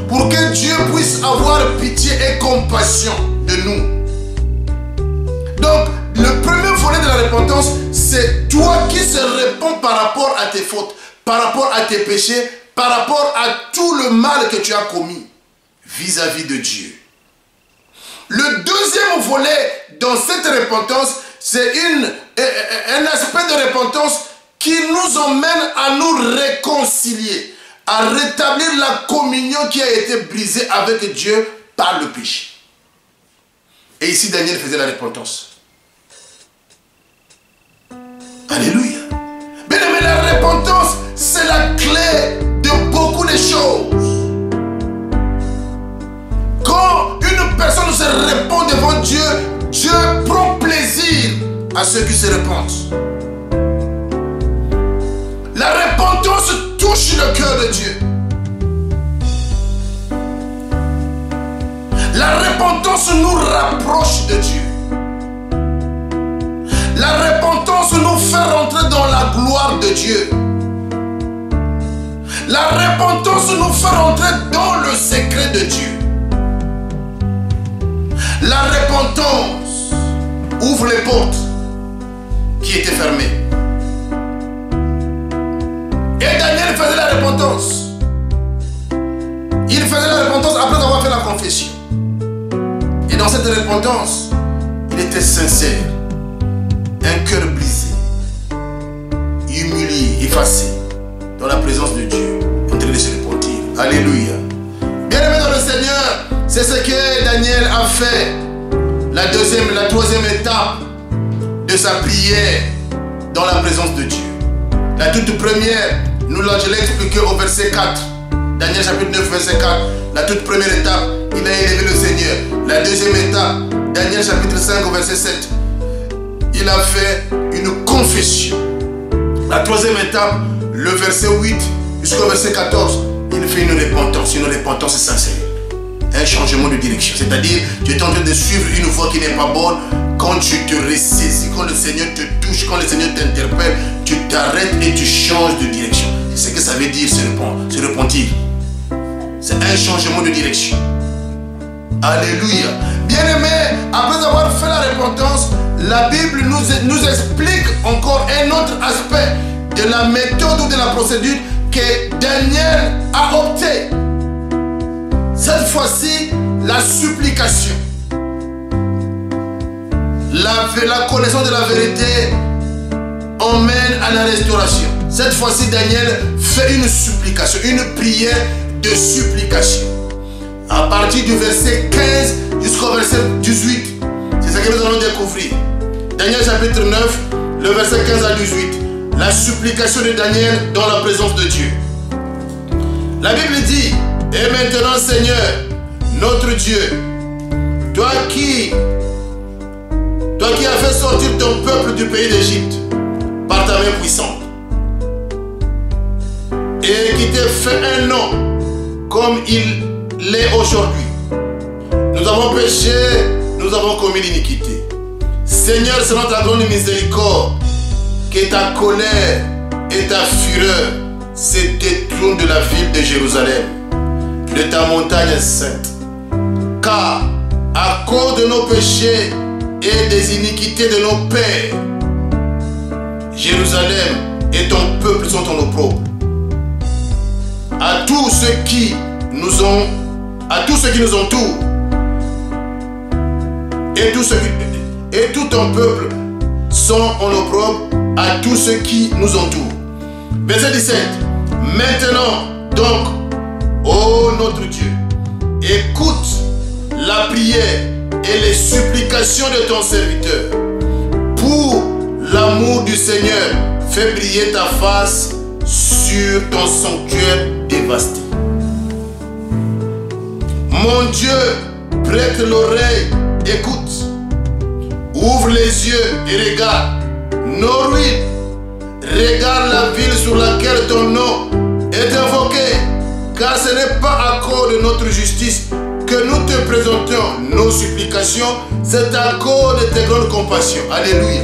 Pour que Dieu puisse avoir pitié et compassion de nous. Donc, le premier volet de la repentance, c'est toi qui se réponds par rapport à tes fautes, par rapport à tes péchés, par rapport à tout le mal que tu as commis vis-à-vis de Dieu. Le deuxième volet dans cette repentance, c'est un aspect de repentance qui nous emmène à nous réconcilier, à rétablir la communion qui a été brisée avec Dieu par le péché. Et ici, Daniel faisait la repentance. Alléluia. Bien aimé, la repentance, c'est la clé de beaucoup de choses. Quand une personne se répand devant Dieu, Dieu prend plaisir à ceux qui se repentent. La repentance touche le cœur de Dieu. La repentance nous rapproche de Dieu. La repentance nous fait rentrer dans la gloire de Dieu. La repentance nous fait rentrer dans le secret de Dieu. La repentance ouvre les portes qui étaient fermées. Et Daniel faisait la repentance. Il faisait la repentance après avoir fait la confession. Et dans cette repentance, il était sincère. Un cœur brisé, humilié, effacé, dans la présence de Dieu, en train de se repentir. Alléluia. Bien-aimé dans le Seigneur, c'est ce que Daniel a fait. La troisième étape de sa prière dans la présence de Dieu. La toute première, je l'ai expliqué au verset 4. Daniel chapitre 9, verset 4. La toute première étape, il a élevé le Seigneur. La deuxième étape, Daniel chapitre 5, verset 7. Il a fait une confession. La troisième étape, le verset 8 jusqu'au verset 14, il fait une repentance sincère. Un changement de direction. C'est-à-dire, tu es en train de suivre une voie qui n'est pas bonne. quand tu te ressaisis, quand le Seigneur te touche, quand le Seigneur t'interpelle, tu t'arrêtes et tu changes de direction. C'est ce que ça veut dire se repentir. C'est un changement de direction. Alléluia. Bien-aimés, après avoir fait la repentance, la Bible nous explique encore un autre aspect de la méthode ou de la procédure que Daniel a opté. Cette fois-ci, la supplication. La connaissance de la vérité emmène à la restauration. Cette fois-ci, Daniel fait une supplication, une prière de supplication. À partir du verset 15 jusqu'au verset 18, c'est ce que nous allons découvrir. Daniel chapitre 9, le verset 15 à 18. La supplication de Daniel dans la présence de Dieu. La Bible dit: et maintenant, Seigneur, notre Dieu, toi qui as fait sortir ton peuple du pays d'Égypte par ta main puissante, et qui t'a fait un nom comme il l'est aujourd'hui. Nous avons péché, nous avons commis l'iniquité. Seigneur, selon ta grande miséricorde, que ta colère et ta fureur se détournent de la ville de Jérusalem, de ta montagne sainte. Car à cause de nos péchés et des iniquités de nos pères, Jérusalem et ton peuple sont en opprobre. À tous ceux qui nous entourent, et tout ton peuple sont en opprobre à tous ceux qui nous entourent. Verset 17. Maintenant donc, ô notre Dieu, écoute la prière et les supplications de ton serviteur. Pour l'amour du Seigneur, fais briller ta face sur ton sanctuaire dévasté. Mon Dieu, prête l'oreille, écoute. Ouvre les yeux et regarde nos ruines. Regarde la ville sur laquelle ton nom est invoqué. Car ce n'est pas à cause de notre justice que nous te présentons nos supplications, c'est à cause de tes grandes compassions. Alléluia.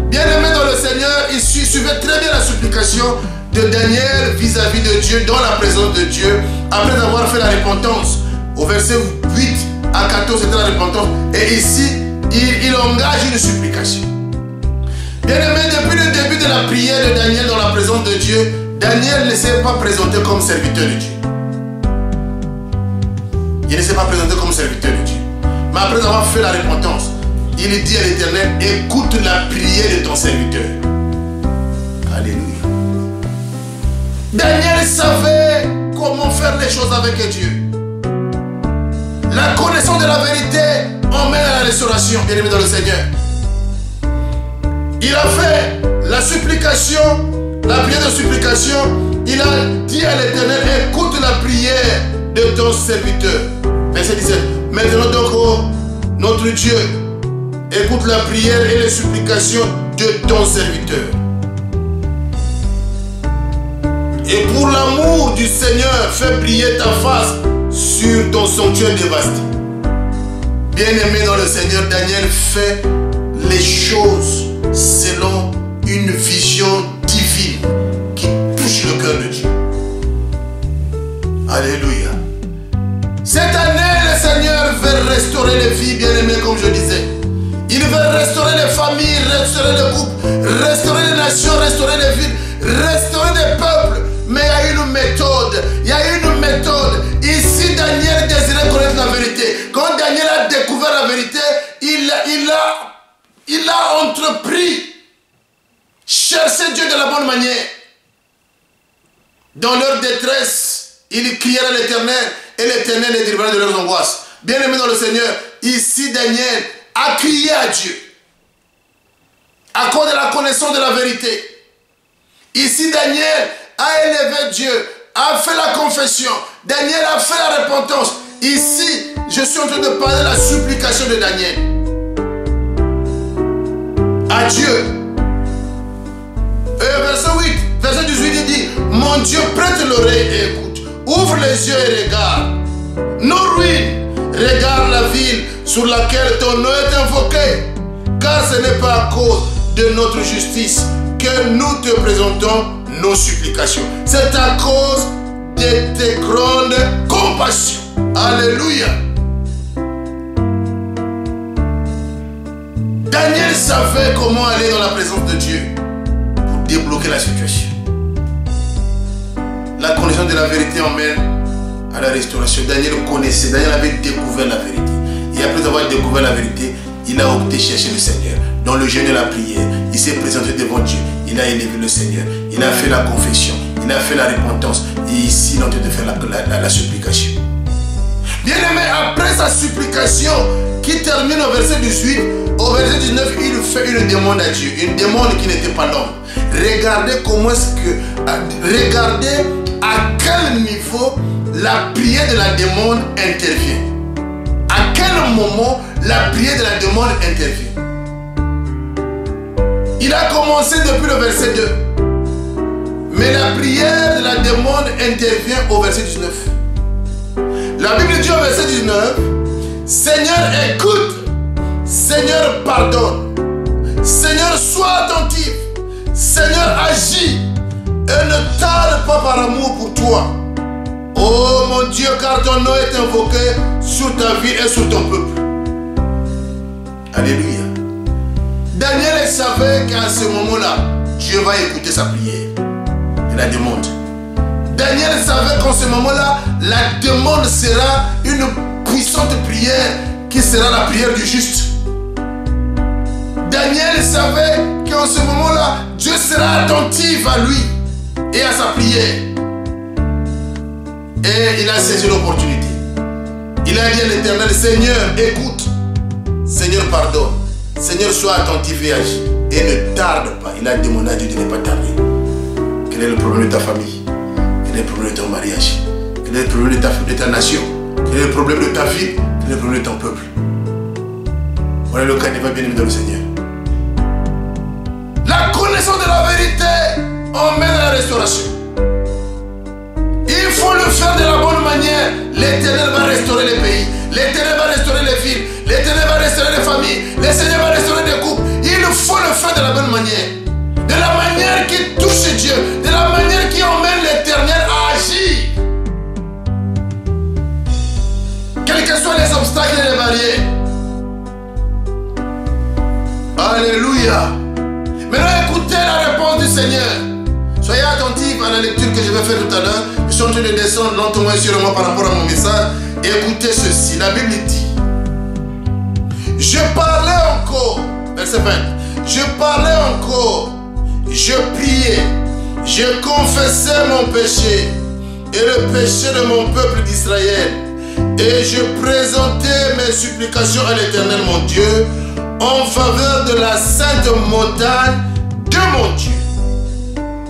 Bien-aimés dans le Seigneur, ici, suivez très bien la supplication de Daniel vis-à-vis de Dieu, dans la présence de Dieu, après avoir fait la repentance. Au verset 8 à 14, c'était la repentance. Et ici, il engage une supplication. Bien-aimés, depuis le début de la prière de Daniel dans la présence de Dieu, Daniel ne s'est pas présenté comme serviteur de Dieu. Il ne s'est pas présenté comme serviteur de Dieu. Mais après avoir fait la repentance, il dit à l'Éternel: écoute la prière de ton serviteur. Alléluia. Daniel savait comment faire les choses avec Dieu. La connaissance de la vérité emmène à la restauration, bien-aimé dans le Seigneur. Il a fait la supplication, la prière de supplication. Il a dit à l'Éternel: écoute la prière de ton serviteur. Verset 17. Maintenant donc, oh, notre Dieu, écoute la prière et les supplications de ton serviteur. Et pour l'amour du Seigneur, fais briller ta face sur ton sanctuaire dévasté. Bien-aimé dans le Seigneur, Daniel fait les choses selon une vision divine qui touche le cœur de Dieu. Alléluia. Cette année, le Seigneur veut restaurer les vies, bien-aimées, comme je disais. Il veut restaurer les familles, restaurer les couples, restaurer les nations, restaurer les villes, restaurer les peuples. Mais il y a une méthode. Il y a une méthode. Ici, Daniel désirait connaître la vérité. Quand Daniel a découvert la vérité, il a entrepris chercher Dieu de la bonne manière. Dans leur détresse, ils crièrent à l'Éternel et l'Éternel les délivra de leurs angoisses. Bien-aimés dans le Seigneur, ici Daniel a crié à Dieu à cause de la connaissance de la vérité. Ici Daniel a élevé Dieu, a fait la confession. Daniel a fait la repentance. Ici, je suis en train de parler de la supplication de Daniel à Dieu. Verset 8, verset 18, il dit: mon Dieu, prête l'oreille et écoute. Ouvre les yeux et regarde nos ruines. Regarde la ville sur laquelle ton nom est invoqué. ce n'est pas à cause de notre justice que nous te présentons nos supplications. C'est à cause de tes grandes compassions. Alléluia. Daniel savait comment aller dans la présence de Dieu pour débloquer la situation. La connaissance de la vérité emmène à la restauration. Daniel connaissait, Daniel avait découvert la vérité. Et après avoir découvert la vérité, il a opté chercher le Seigneur. Dans le jeûne et la prière, il s'est présenté devant Dieu. Il a élevé le Seigneur. Il a fait la confession. Il a fait la repentance. Et ici, il est en train de faire la supplication. Bien aimé, après sa supplication, qui termine au verset 18, au verset 19, il fait une demande à Dieu. Une demande qui n'était pas l'homme. Regardez comment est-ce que... Regardez à quel niveau la prière de la demande intervient. À quel moment la prière de la demande intervient. Il a commencé depuis le verset 2. Mais la prière de la demande intervient au verset 19. La Bible dit au verset 19, Seigneur écoute, Seigneur pardonne, Seigneur sois attentif, Seigneur agis et ne tarde pas par amour pour toi. Oh mon Dieu, car ton nom est invoqué sur ta vie et sur ton peuple. Alléluia. Daniel savait qu'à ce moment-là, Dieu va écouter sa prière et la demande. Daniel savait qu'en ce moment-là, la demande sera une puissante prière qui sera la prière du juste. Daniel savait qu'en ce moment-là, Dieu sera attentif à lui et à sa prière. Et il a saisi l'opportunité. Il a dit à l'Éternel, Seigneur, écoute. Seigneur, pardonne. Seigneur, sois attentif et agis. Et ne tarde pas. Il a demandé à Dieu de ne pas tarder. Quel est le problème de ta famille? Quel est le problème de ton mariage? Quel est le problème de ta nation? Quel est le problème de ta ville? Quel est le problème de ton peuple? Voilà le cas n'est pas bien aimé dans le Seigneur. La connaissance de la vérité emmène à la restauration. Il faut le faire de la bonne manière. L'Éternel va restaurer les pays. L'Éternel va restaurer les villes. L'Éternel va restaurer les familles. Le Seigneur va restaurer des couples. Il faut le faire de la bonne manière. De la manière qui touche Dieu. De la manière qui emmène l'Éternel à agir. Quels que soient les obstacles et les barrières. Alléluia. Maintenant écoutez la réponse du Seigneur. Soyez attentifs à la lecture que je vais faire tout à l'heure. Je suis en train de descendre lentement et sûrement par rapport à mon message. Écoutez ceci. La Bible dit, je parlais encore, verset 20, je parlais encore, je priais, je confessais mon péché et le péché de mon peuple d'Israël. Et je présentais mes supplications à l'Éternel mon Dieu en faveur de la sainte montagne de mon Dieu.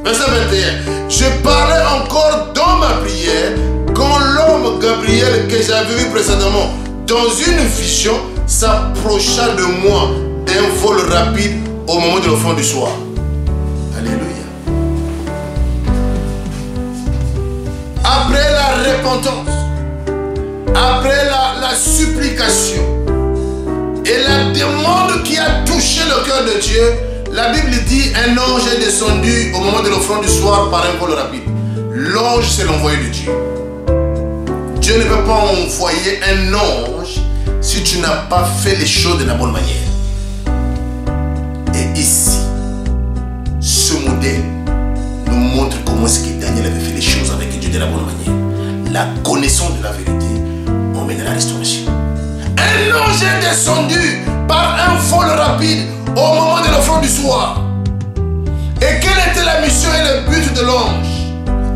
Verset 21. Je parlais encore dans ma prière quand l'homme Gabriel que j'avais vu précédemment dans une vision s'approcha de moi d'un vol rapide au moment de l'offrande du soir. Alléluia. Après la repentance, après la supplication et la demande qui a touché le cœur de Dieu, la Bible dit un ange est descendu au moment de l'offrande du soir par un vol rapide. L'ange, c'est l'envoyé de Dieu. Dieu ne peut pas envoyer un ange si tu n'as pas fait les choses de la bonne manière. Et ici, ce modèle nous montre comment est-ce que Daniel avait fait les choses avec Dieu de la bonne manière. La connaissance de la vérité emmène à la restauration. Un ange est descendu par un vol rapide au moment de l'offrande du soir. Et quelle était la mission et le but de l'ange?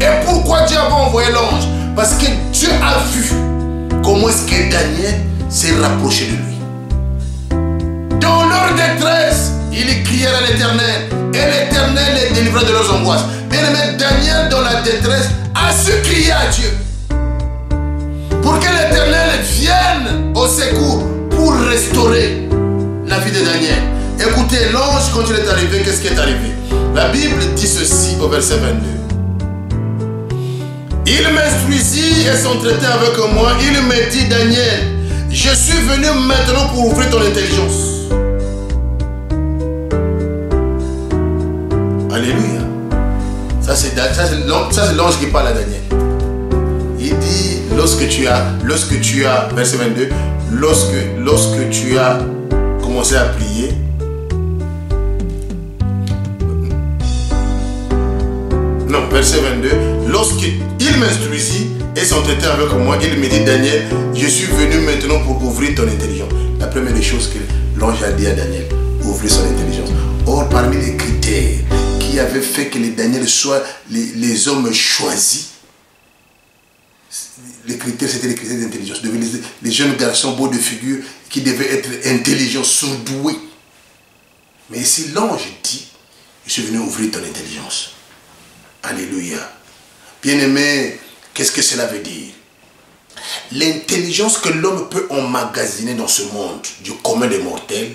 Et pourquoi Dieu avait envoyé l'ange? Parce que Dieu a vu comment est-ce que Daniel s'est rapproché de lui. Dans leur détresse, ils crièrent à l'Éternel. Et l'Éternel les délivra de leurs angoisses. Bien aimé, Daniel dans la détresse a su crier à Dieu. Pour que l'Éternel vienne au secours pour restaurer la vie de Daniel. Écoutez, l'ange, quand il est arrivé, qu'est-ce qui est arrivé? La Bible dit ceci au verset 22. Il m'instruisit et s'entretenait avec moi. Il me dit, Daniel, je suis venu maintenant pour ouvrir ton intelligence. Ça c'est l'ange qui parle à Daniel. Il dit, lorsque tu as, verset 22, lorsque tu as commencé à prier, non, verset 22, lorsqu'il m'instruisit et s'entretint avec moi, il me dit, Daniel, je suis venu maintenant pour ouvrir ton intelligence. La première des choses que l'ange a dit à Daniel, ouvrir son intelligence. Or, parmi les critères qui avaient fait que les Daniel soient les hommes choisis, les critères, c'était les critères d'intelligence. Les jeunes garçons beaux de figure qui devaient être intelligents, surdoués. Mais ici, l'ange dit, je suis venu ouvrir ton intelligence. Alléluia. Bien-aimé, qu'est-ce que cela veut dire? L'intelligence que l'homme peut emmagasiner dans ce monde du commun des mortels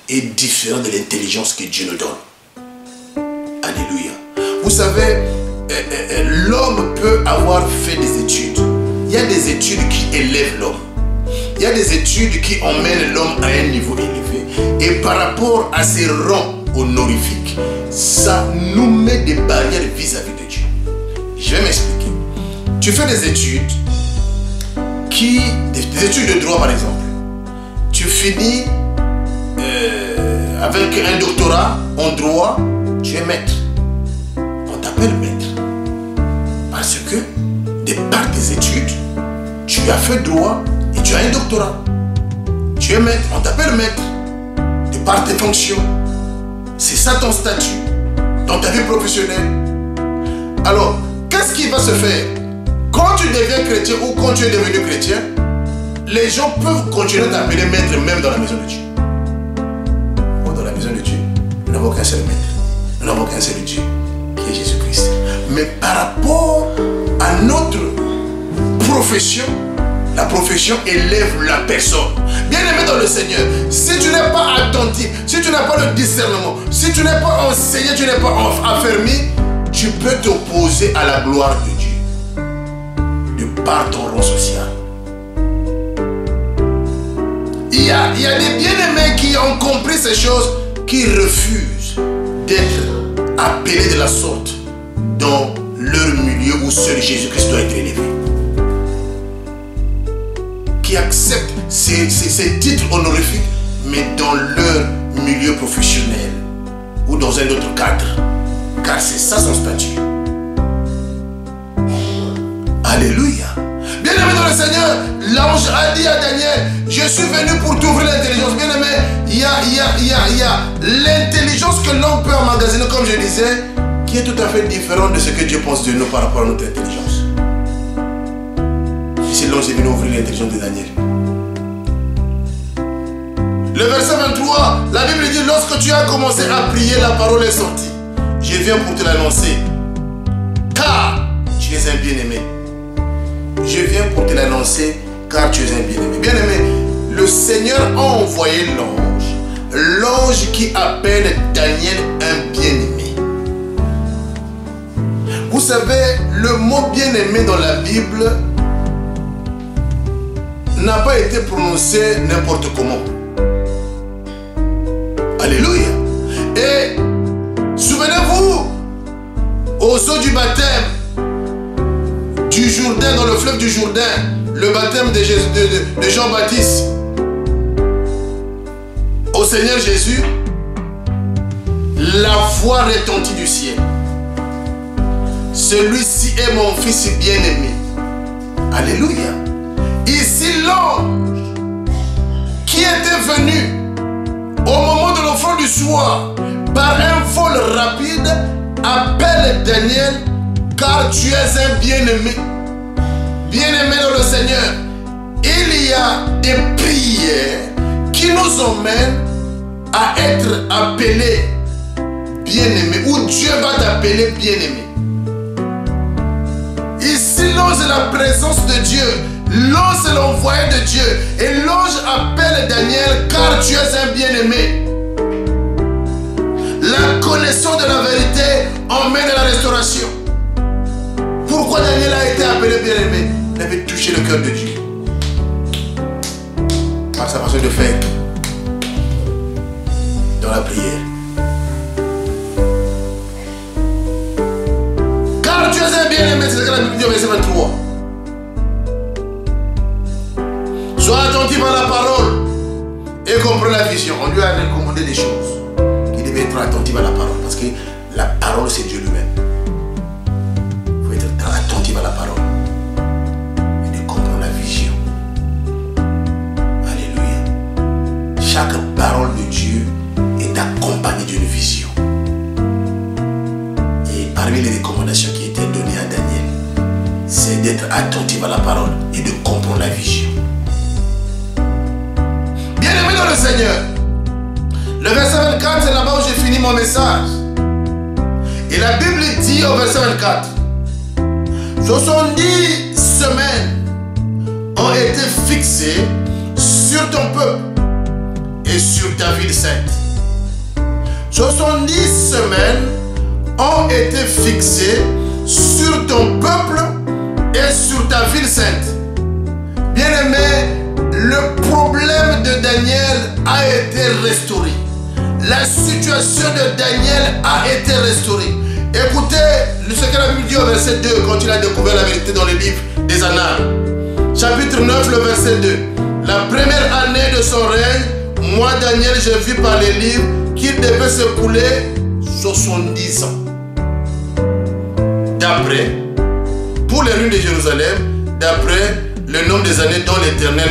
est différente de l'intelligence que Dieu nous donne. Alléluia. Vous savez, l'homme peut avoir fait des études. Il y a des études qui élèvent l'homme. Il y a des études qui emmènent l'homme à un niveau élevé. Et par rapport à ces rangs honorifiques, ça nous met des barrières vis-à-vis de Dieu. Je vais m'expliquer. Tu fais des études des études de droit par exemple. Tu finis avec un doctorat en droit, tu es maître. On t'appelle maître. Parce que, de par tes études, tu as fait droit et tu as un doctorat. Tu es maître, on t'appelle maître. De par tes fonctions. C'est ça ton statut dans ta vie professionnelle. Alors, qu'est-ce qui va se faire? Quand tu deviens chrétien ou quand tu es devenu chrétien, les gens peuvent continuer à t'appeler maître même dans la maison de Dieu. Ou dans la maison de Dieu, nous n'avons qu'un seul maître. Nous n'avons qu'un seul Dieu, qui est Jésus-Christ. Mais par rapport à notre profession, la profession élève la personne. Bien-aimé dans le Seigneur, si tu n'es pas attentif, si tu n'as pas le discernement, si tu n'es pas enseigné, tu n'es pas affermi, tu peux t'opposer à la gloire de Dieu. De par ton rang social. Il y a des bien-aimés qui ont compris ces choses, qui refusent d'être appelés de la sorte dans leur milieu où seul Jésus-Christ doit être élevé. Qui acceptent ces titres honorifiques, mais dans leur milieu professionnel ou dans un autre cadre. Car c'est ça son statut. Alléluia. Bien-aimé dans le Seigneur, l'ange a dit à Daniel, je suis venu pour t'ouvrir l'intelligence. Bien-aimé, il y a l'intelligence que l'homme peut emmagasiner, comme je disais, qui est tout à fait différente de ce que Dieu pense de nous par rapport à notre intelligence. Ici, l'ange est venu ouvrir l'intelligence de Daniel. Le verset 23, la Bible dit, lorsque tu as commencé à prier, la parole est sortie. Je viens pour te l'annoncer, car tu es un bien-aimé. Je viens pour te l'annoncer, car tu es un bien-aimé. Bien-aimé, le Seigneur a envoyé l'ange qui appelle Daniel un bien-aimé. Vous savez, le mot bien-aimé dans la Bible n'a pas été prononcé n'importe comment. Alléluia. Et souvenez-vous, aux eaux du baptême du Jourdain, dans le fleuve du Jourdain, le baptême de Jean-Baptiste, au Seigneur Jésus, la voix retentit du ciel. Celui-ci est mon fils bien-aimé. Alléluia. Ici, l'ange qui était venu au moment de l'offrande du soir, par un vol rapide, appelle Daniel, car tu es un bien-aimé. Bien-aimé dans le Seigneur, il y a des prières qui nous emmènent à être appelés bien-aimés, ou Dieu va t'appeler bien-aimé. Ici, l'ange est la présence de Dieu. L'ange est l'envoyé de Dieu. Et l'ange appelle Daniel, car tu es un bien-aimé. La connaissance de la vérité emmène à la restauration. Pourquoi Daniel a été appelé bien-aimé? Il avait touché le cœur de Dieu. Par sa façon de faire. Dans la prière. Quand tu es un bien-aimé, c'est ce que la Bible dit au verset 23. Sois attentif à la parole et comprends la vision. On lui a recommandé des choses. Il devait être attentif à la parole. Parce que la parole, c'est Dieu lui-même. Il faut être attentif à la parole. Et de comprendre la vision. Alléluia. Chaque parole de Dieu est accompagnée d'une vision. Et parmi les recommandations qui étaient données à Daniel, c'est d'être attentif à la parole et de comprendre la vision. Bien-aimé dans le Seigneur, le verset 24, c'est là-bas où j'ai fini mon message. Et la Bible dit au verset 24, 70 semaines ont été fixées sur ton peuple et sur ta ville sainte. 70 semaines ont été fixées sur ton peuple et sur ta ville sainte. Bien-aimé, le problème de Daniel a été restauré. La situation de Daniel a été restaurée. Écoutez ce que la Bible dit au verset 2 quand il a découvert la vérité dans le livre des Annales. Chapitre 9, le verset 2. La première année de son règne, moi Daniel, j'ai vu par les livres qu'il devait s'écouler 70 ans. D'après, pour les rues de Jérusalem, d'après le nombre des années dont l'Éternel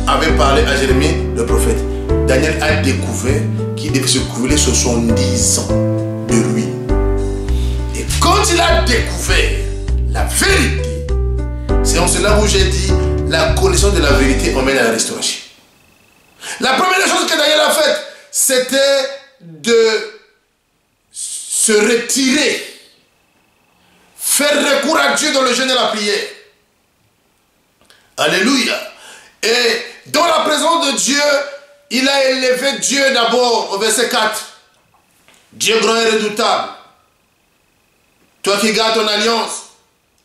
avait parlé à Jérémie, le prophète, Daniel a découvert qu'il devait s'écouler 70 ans de lui. Et quand il a découvert la vérité, c'est en cela où j'ai dit, la connaissance de la vérité emmène à la restauration. La première chose que Daniel a faite, c'était de se retirer, faire recours à Dieu dans le jeûne et la prière. Alléluia. Et dans la présence de Dieu, il a élevé Dieu d'abord au verset 4. Dieu grand et redoutable, toi qui gardes ton alliance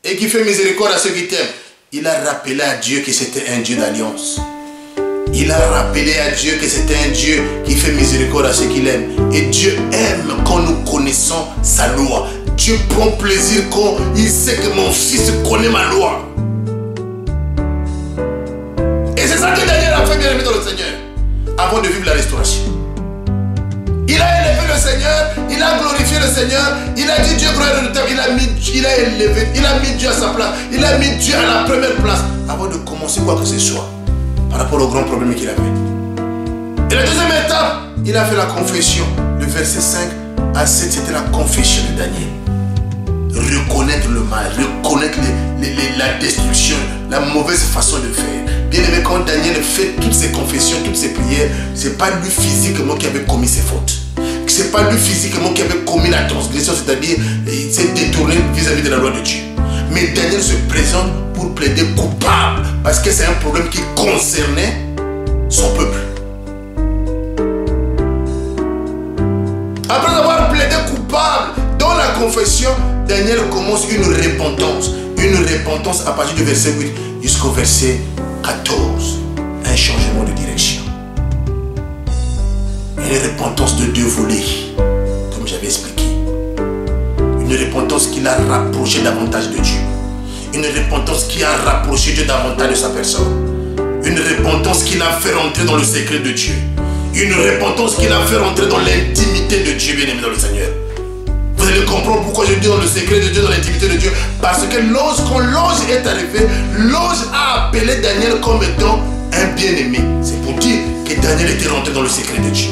et qui fais miséricorde à ceux qui t'aiment. Il a rappelé à Dieu que c'était un Dieu d'alliance. Il a rappelé à Dieu que c'était un Dieu qui fait miséricorde à ceux qu'il aime. Et Dieu aime quand nous connaissons sa loi. Dieu prend plaisir quand il sait que mon fils connaît ma loi. Et c'est ça que Daniel a fait, bien aimé dans le Seigneur, avant de vivre la restauration. Il a élevé le Seigneur, il a glorifié le Seigneur, il a dit Dieu grand et redoutable, il a mis Dieu à sa place, il a mis Dieu à la première place, avant de commencer quoi que ce soit, par rapport au grand problème qu'il avait. Et la deuxième étape, il a fait la confession. Le verset 5 à 7, c'était la confession de Daniel. Reconnaître le mal, reconnaître la destruction, la mauvaise façon de faire. Bien aimé, quand Daniel fait toutes ses confessions, toutes ses prières, c'est pas lui physiquement qui avait commis ses fautes. C'est pas lui physiquement qui avait commis la transgression, c'est-à-dire il s'est détourné vis-à-vis de la loi de Dieu. Mais Daniel se présente pour plaider coupable parce que c'est un problème qui concernait son peuple. Après avoir plaidé coupable dans la confession, Daniel commence une repentance à partir du verset 8 jusqu'au verset 14. Un changement de direction. Une repentance de deux volets, comme j'avais expliqué. Une repentance qui l'a rapproché davantage de Dieu. Une repentance qui a rapproché Dieu davantage de sa personne. Une repentance qui l'a fait rentrer dans le secret de Dieu. Une repentance qui l'a fait rentrer dans l'intimité de Dieu, bien aimé dans le Seigneur. Vous allez comprendre pourquoi je dis dans le secret de Dieu, dans l'intimité de Dieu. Parce que quand l'ange est arrivé, l'ange a appelé Daniel comme étant un bien-aimé. C'est pour dire que Daniel était rentré dans le secret de Dieu.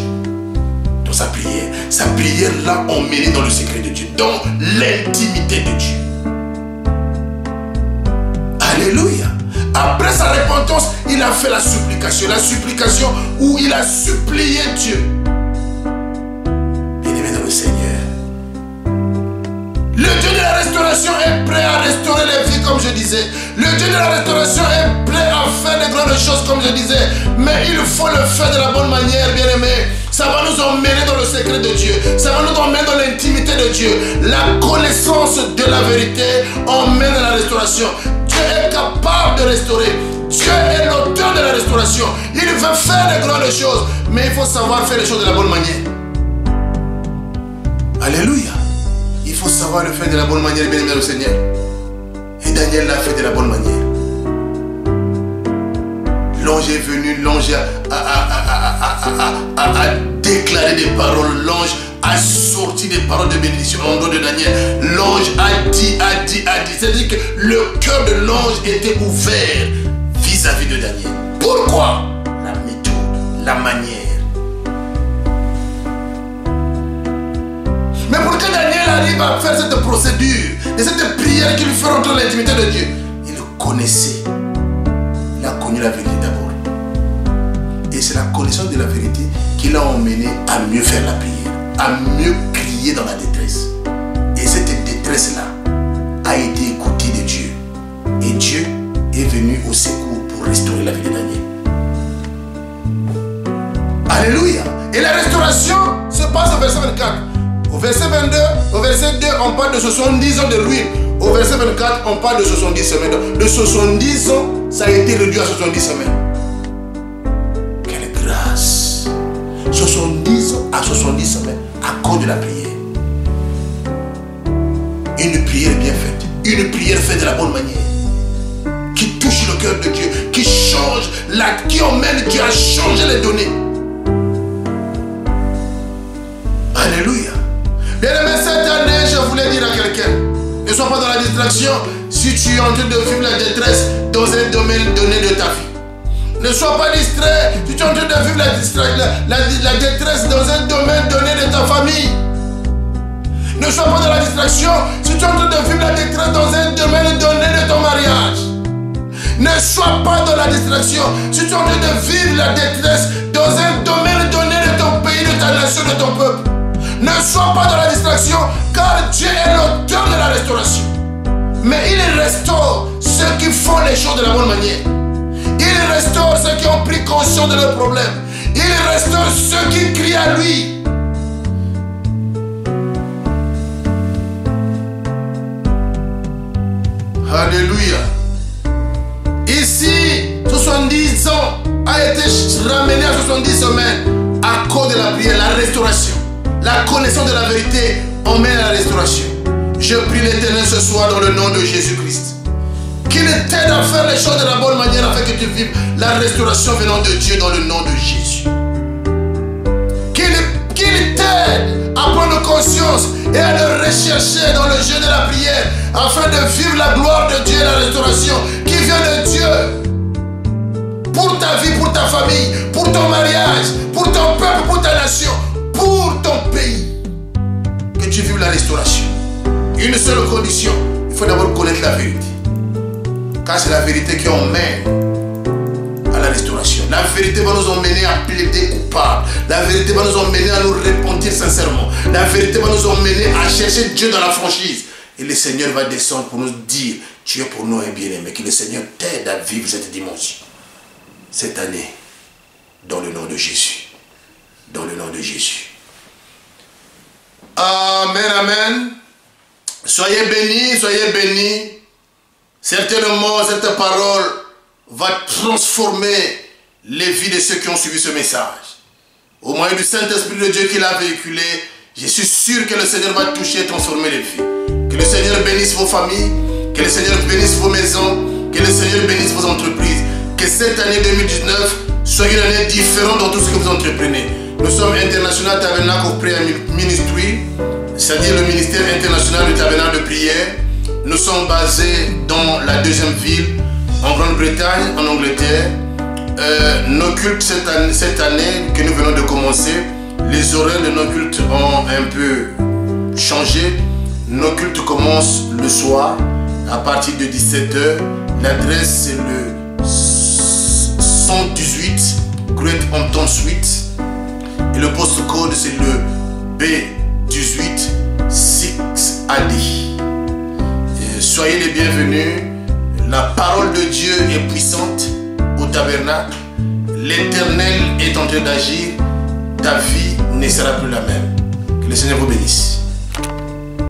Dans sa prière. Sa prière l'a emmené dans le secret de Dieu. Dans l'intimité de Dieu. Alléluia. Après sa repentance, il a fait la supplication. La supplication où il a supplié Dieu. Bien-aimé dans le Seigneur. Le Dieu de la restauration est prêt à restaurer les vies, comme je disais. Le Dieu de la restauration est prêt à faire de grandes choses, comme je disais. Mais il faut le faire de la bonne manière, bien-aimé. Ça va nous emmener dans le secret de Dieu. Ça va nous emmener dans l'intimité de Dieu. La connaissance de la vérité emmène à la restauration. Dieu est capable de restaurer. Dieu est l'auteur de la restauration. Il veut faire de grandes choses. Mais il faut savoir faire les choses de la bonne manière. Alléluia. Il faut savoir le faire de la bonne manière, bien aimé au Seigneur. Et Daniel l'a fait de la bonne manière. L'ange est venu, l'ange a déclaré des paroles, l'ange a sorti des paroles de bénédiction au nom de Daniel. L'ange a dit. C'est-à-dire que le cœur de l'ange était ouvert vis-à-vis de Daniel. Pourquoi? La méthode, la manière. Mais pour que Daniel arrive à faire cette procédure, et cette prière qui lui fait rentrer dans l'intimité de Dieu, il connaissait. Il a connu la vérité d'abord. Et c'est la connaissance de la vérité qui l'a emmené à mieux faire la prière, à mieux crier dans la détresse. Et cette détresse-là a été écoutée de Dieu. Et Dieu est venu au secours pour restaurer la vie de Daniel. Alléluia. Et la restauration se passe au verset 24. Au verset 22, au verset 2, on parle de 70 ans de ruine. Au verset 24, on parle de 70 semaines. De 70 ans, ça a été réduit à 70 semaines. Quelle grâce! 70 ans à 70 semaines à cause de la prière. Une prière bien faite. Une prière faite de la bonne manière. Qui touche le cœur de Dieu. Qui change, qui emmène Dieu à changer les données. Alléluia. Bien aimé, cette année, je voulais dire à quelqu'un, ne sois pas dans la distraction si tu es en train de vivre la détresse dans un domaine donné de ta vie. Ne sois pas distrait si tu es en train de vivre la détresse dans un domaine donné de ta famille. Ne sois pas dans la distraction si tu es en train de vivre la détresse dans un domaine donné de ton mariage. Ne sois pas dans la distraction si tu es en train de vivre la détresse dans un domaine donné de ton pays, de ta nation, de ton peuple. Ne sois pas dans la distraction, car Dieu est l'auteur de la restauration. Mais il restaure ceux qui font les choses de la bonne manière. Il restaure ceux qui ont pris conscience de leurs problèmes. Il restaure ceux qui crient à lui. Alléluia. Ici, 70 ans a été ramené à 70 semaines à cause de la prière, la restauration. La connaissance de la vérité emmène à la restauration. Je prie l'Éternel ce soir dans le nom de Jésus-Christ. Qu'il t'aide à faire les choses de la bonne manière afin que tu vives la restauration venant de Dieu dans le nom de Jésus. Qu'il t'aide à prendre conscience et à le rechercher dans le jeu de la prière afin de vivre la gloire de Dieu et la restauration qui vient de Dieu. Pour ta vie, pour ta famille, pour ton mariage, pour ton peuple, pour ta nation. Pour ton pays, que tu vives la restauration. Une seule condition, il faut d'abord connaître la vérité. Car c'est la vérité qui emmène à la restauration. La vérité va nous emmener à plaider coupable. La vérité va nous emmener à nous repentir sincèrement. La vérité va nous emmener à chercher Dieu dans la franchise. Et le Seigneur va descendre pour nous dire, tu es pour nous un bien-aimé. Que le Seigneur t'aide à vivre cette dimension. Cette année, dans le nom de Jésus. Dans le nom de Jésus. Amen, amen. Soyez bénis, soyez bénis. Certainement, cette parole va transformer les vies de ceux qui ont suivi ce message. Au moyen du Saint-Esprit de Dieu qui l'a véhiculé, je suis sûr que le Seigneur va toucher et transformer les vies. Que le Seigneur bénisse vos familles, que le Seigneur bénisse vos maisons, que le Seigneur bénisse vos entreprises. Que cette année 2019 soit une année différente dans tout ce que vous entreprenez. Nous sommes International Tabernacle of Prayer Ministry, c'est-à-dire le ministère international du tabernacle de prière. Nous sommes basés dans la deuxième ville, en Grande-Bretagne, en Angleterre. Nos cultes cette année que nous venons de commencer, les horaires de nos cultes ont un peu changé. Nos cultes commencent le soir à partir de 17 h. L'adresse c'est le 118 Great Hampton Suite. Et le post-code c'est le B18 6AD. Soyez les bienvenus. La parole de Dieu est puissante au tabernacle. L'Éternel est en train d'agir. Ta vie ne sera plus la même. Que le Seigneur vous bénisse.